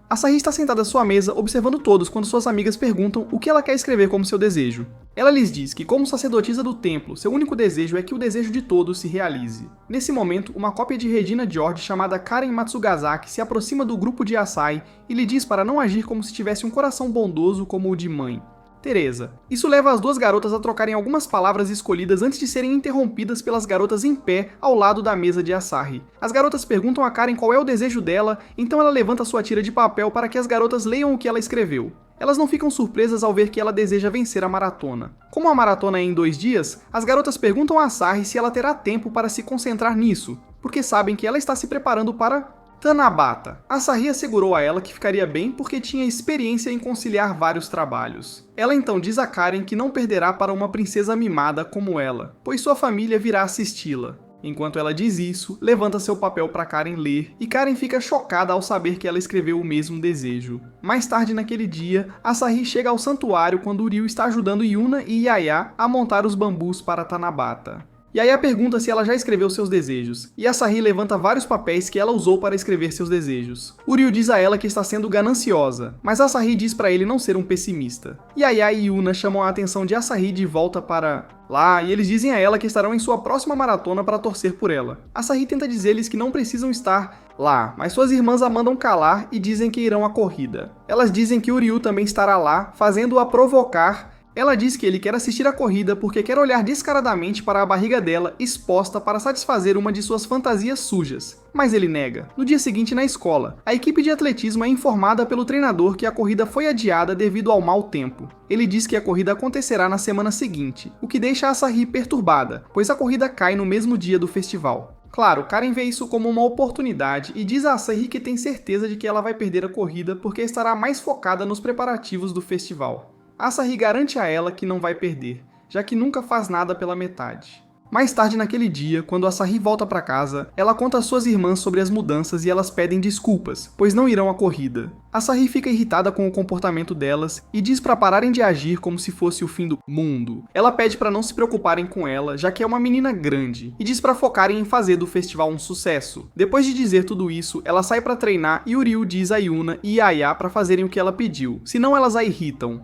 Asahi está sentada à sua mesa observando todos quando suas amigas perguntam o que ela quer escrever como seu desejo. Ela lhes diz que, como sacerdotisa do templo, seu único desejo é que o desejo de todos se realize. Nesse momento, uma cópia de Regina George chamada Karen Matsugazaki se aproxima do grupo de Asahi e lhe diz para não agir como se tivesse um coração bondoso como o de mãe. Teresa. Isso leva as duas garotas a trocarem algumas palavras escolhidas antes de serem interrompidas pelas garotas em pé ao lado da mesa de Asahi. As garotas perguntam a Karen qual é o desejo dela, então ela levanta sua tira de papel para que as garotas leiam o que ela escreveu. Elas não ficam surpresas ao ver que ela deseja vencer a maratona. Como a maratona é em 2 dias, as garotas perguntam a Asahi se ela terá tempo para se concentrar nisso, porque sabem que ela está se preparando para Tanabata. Asahi assegurou a ela que ficaria bem porque tinha experiência em conciliar vários trabalhos. Ela então diz a Karen que não perderá para uma princesa mimada como ela, pois sua família virá assisti-la. Enquanto ela diz isso, levanta seu papel para Karen ler e Karen fica chocada ao saber que ela escreveu o mesmo desejo. Mais tarde naquele dia, Asahi chega ao santuário quando Ryu está ajudando Yuna e Yaya a montar os bambus para Tanabata. Yaya pergunta se ela já escreveu seus desejos, e Asahi levanta vários papéis que ela usou para escrever seus desejos. Ryu diz a ela que está sendo gananciosa, mas Asahi diz para ele não ser um pessimista. Yaya e Yuna chamam a atenção de Asahi de volta para lá, e eles dizem a ela que estarão em sua próxima maratona para torcer por ela. Asahi tenta dizer-lhes que não precisam estar lá, mas suas irmãs a mandam calar e dizem que irão à corrida. Elas dizem que Ryu também estará lá, fazendo-a provocar. Ela diz que ele quer assistir à corrida porque quer olhar descaradamente para a barriga dela exposta para satisfazer uma de suas fantasias sujas. Mas ele nega. No dia seguinte na escola, a equipe de atletismo é informada pelo treinador que a corrida foi adiada devido ao mau tempo. Ele diz que a corrida acontecerá na semana seguinte, o que deixa Asahi perturbada, pois a corrida cai no mesmo dia do festival. Claro, Karen vê isso como uma oportunidade e diz a Asahi que tem certeza de que ela vai perder a corrida porque estará mais focada nos preparativos do festival. Asahi garante a ela que não vai perder, já que nunca faz nada pela metade. Mais tarde naquele dia, quando Asahi volta para casa, ela conta às suas irmãs sobre as mudanças e elas pedem desculpas, pois não irão à corrida. Asahi fica irritada com o comportamento delas e diz para pararem de agir como se fosse o fim do mundo. Ela pede para não se preocuparem com ela, já que é uma menina grande, e diz para focarem em fazer do festival um sucesso. Depois de dizer tudo isso, ela sai para treinar e Ryu diz a Yuna e Yaya para fazerem o que ela pediu, senão elas a irritam.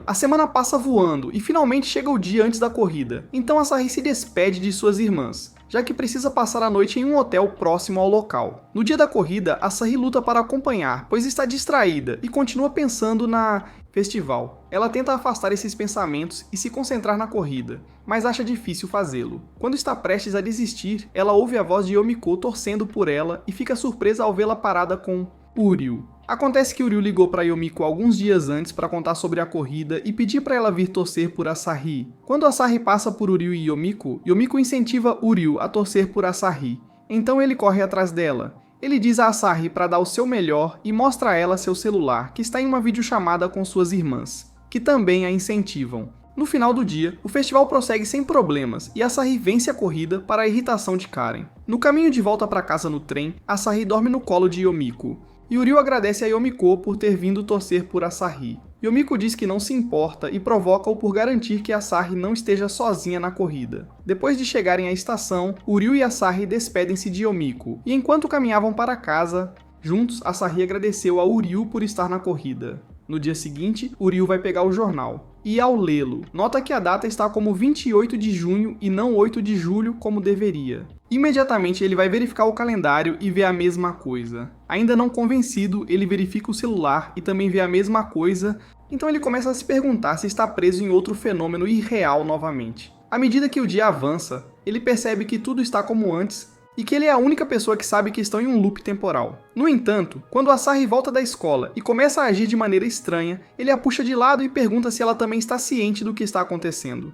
A semana passa voando e finalmente chega o dia antes da corrida, então Asahi se despede de suas irmãs, já que precisa passar a noite em um hotel próximo ao local. No dia da corrida, Asahi luta para acompanhar, pois está distraída e continua pensando na festival. Ela tenta afastar esses pensamentos e se concentrar na corrida, mas acha difícil fazê-lo. Quando está prestes a desistir, ela ouve a voz de Yomiko torcendo por ela e fica surpresa ao vê-la parada com Ryu. Acontece que Ryu ligou para Yomiko alguns dias antes para contar sobre a corrida e pedir para ela vir torcer por Asahi. Quando Asahi passa por Ryu e Yomiko, Yomiko incentiva Ryu a torcer por Asahi. Então ele corre atrás dela. Ele diz a Asahi para dar o seu melhor e mostra a ela seu celular, que está em uma videochamada com suas irmãs, que também a incentivam. No final do dia, o festival prossegue sem problemas e Asahi vence a corrida para a irritação de Karen. No caminho de volta para casa no trem, Asahi dorme no colo de Yomiko. E Ryu agradece a Yomiko por ter vindo torcer por Asahi. Yomiko diz que não se importa e provoca-o por garantir que Asahi não esteja sozinha na corrida. Depois de chegarem à estação, Ryu e Asahi despedem-se de Yomiko, e enquanto caminhavam para casa, juntos Asahi agradeceu a Ryu por estar na corrida. No dia seguinte, Ryu vai pegar o jornal. E ao lê-lo, nota que a data está como 28 de junho e não 8 de julho como deveria. Imediatamente ele vai verificar o calendário e vê a mesma coisa. Ainda não convencido, ele verifica o celular e também vê a mesma coisa, então ele começa a se perguntar se está preso em outro fenômeno irreal novamente. À medida que o dia avança, ele percebe que tudo está como antes e que ele é a única pessoa que sabe que estão em um loop temporal. No entanto, quando Asahi volta da escola e começa a agir de maneira estranha, ele a puxa de lado e pergunta se ela também está ciente do que está acontecendo.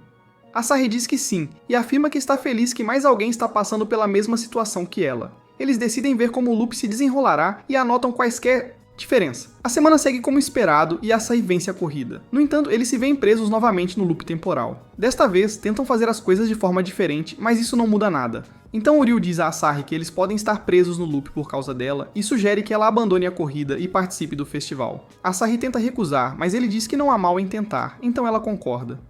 Asahi diz que sim, e afirma que está feliz que mais alguém está passando pela mesma situação que ela. Eles decidem ver como o loop se desenrolará e anotam quaisquer diferença. A semana segue como esperado e Asahi vence a corrida. No entanto, eles se veem presos novamente no loop temporal. Desta vez, tentam fazer as coisas de forma diferente, mas isso não muda nada. Então Ryu diz a Asahi que eles podem estar presos no loop por causa dela e sugere que ela abandone a corrida e participe do festival. Asahi tenta recusar, mas ele diz que não há mal em tentar, então ela concorda.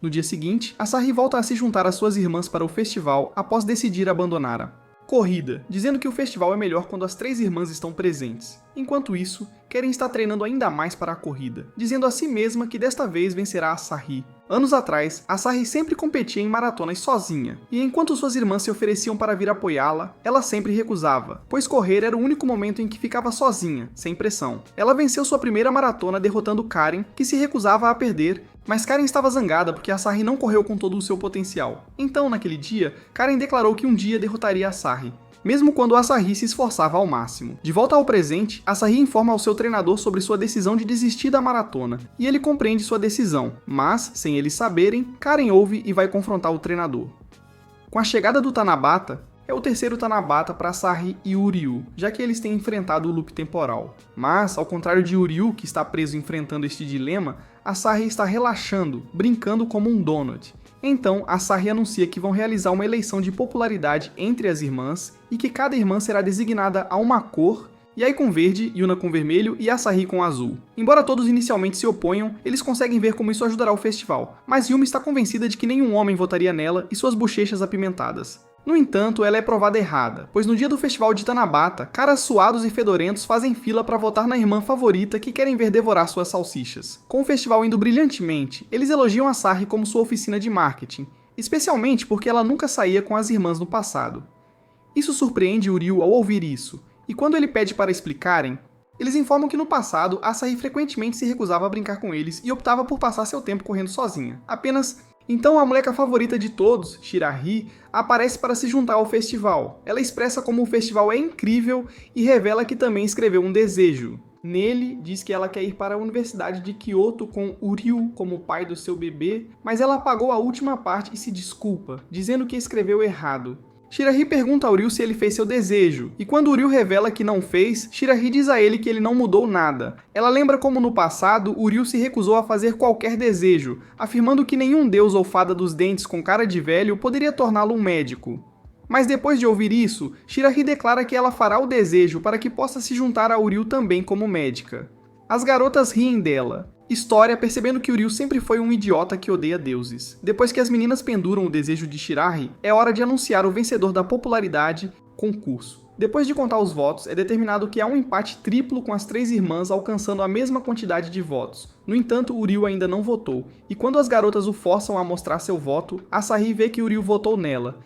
No dia seguinte, Asahi volta a se juntar às suas irmãs para o festival após decidir abandonar a corrida, dizendo que o festival é melhor quando as 3 irmãs estão presentes. Enquanto isso, Karen está treinando ainda mais para a corrida, dizendo a si mesma que desta vez vencerá Asahi. Anos atrás, Asahi sempre competia em maratonas sozinha, e enquanto suas irmãs se ofereciam para vir apoiá-la, ela sempre recusava, pois correr era o único momento em que ficava sozinha, sem pressão. Ela venceu sua primeira maratona derrotando Karen, que se recusava a perder, mas Karen estava zangada porque Asahi não correu com todo o seu potencial. Então, naquele dia, Karen declarou que um dia derrotaria Asahi, mesmo quando Asahi se esforçava ao máximo. De volta ao presente, Asahi informa ao seu treinador sobre sua decisão de desistir da maratona, e ele compreende sua decisão, mas, sem eles saberem, Karen ouve e vai confrontar o treinador. Com a chegada do Tanabata, é o terceiro Tanabata para Asahi e Ryu, já que eles têm enfrentado o loop temporal. Mas, ao contrário de Ryu, que está preso enfrentando este dilema, Asahi está relaxando, brincando como um donut. Então, Asahi anuncia que vão realizar uma eleição de popularidade entre as irmãs e que cada irmã será designada a uma cor, Yae com verde, Yuna com vermelho e Asahi com azul. Embora todos inicialmente se oponham, eles conseguem ver como isso ajudará o festival, mas Yumi está convencida de que nenhum homem votaria nela e suas bochechas apimentadas. No entanto, ela é provada errada, pois no dia do festival de Tanabata, caras suados e fedorentos fazem fila para votar na irmã favorita que querem ver devorar suas salsichas. Com o festival indo brilhantemente, eles elogiam Asahi como sua oficina de marketing, especialmente porque ela nunca saía com as irmãs no passado. Isso surpreende Uryu ao ouvir isso, e quando ele pede para explicarem, eles informam que no passado, Asahi frequentemente se recusava a brincar com eles e optava por passar seu tempo correndo sozinha. Apenas então a moleca favorita de todos, Shirahi, aparece para se juntar ao festival. Ela expressa como o festival é incrível e revela que também escreveu um desejo. Nele, diz que ela quer ir para a Universidade de Kyoto com Uryu como pai do seu bebê, mas ela apagou a última parte e se desculpa, dizendo que escreveu errado. Shirahi pergunta a Uryu se ele fez seu desejo, e quando Uryu revela que não fez, Shirahi diz a ele que ele não mudou nada. Ela lembra como no passado, Uryu se recusou a fazer qualquer desejo, afirmando que nenhum deus ou fada dos dentes com cara de velho poderia torná-lo um médico. Mas depois de ouvir isso, Shirahi declara que ela fará o desejo para que possa se juntar a Uryu também como médica. As garotas riem dela. História percebendo que Uryu sempre foi um idiota que odeia deuses. Depois que as meninas penduram o desejo de Shirahi, é hora de anunciar o vencedor da popularidade concurso. Depois de contar os votos, é determinado que há um empate triplo com as três irmãs alcançando a mesma quantidade de votos. No entanto, Uryu ainda não votou, e quando as garotas o forçam a mostrar seu voto, Asahi vê que Uryu votou nela,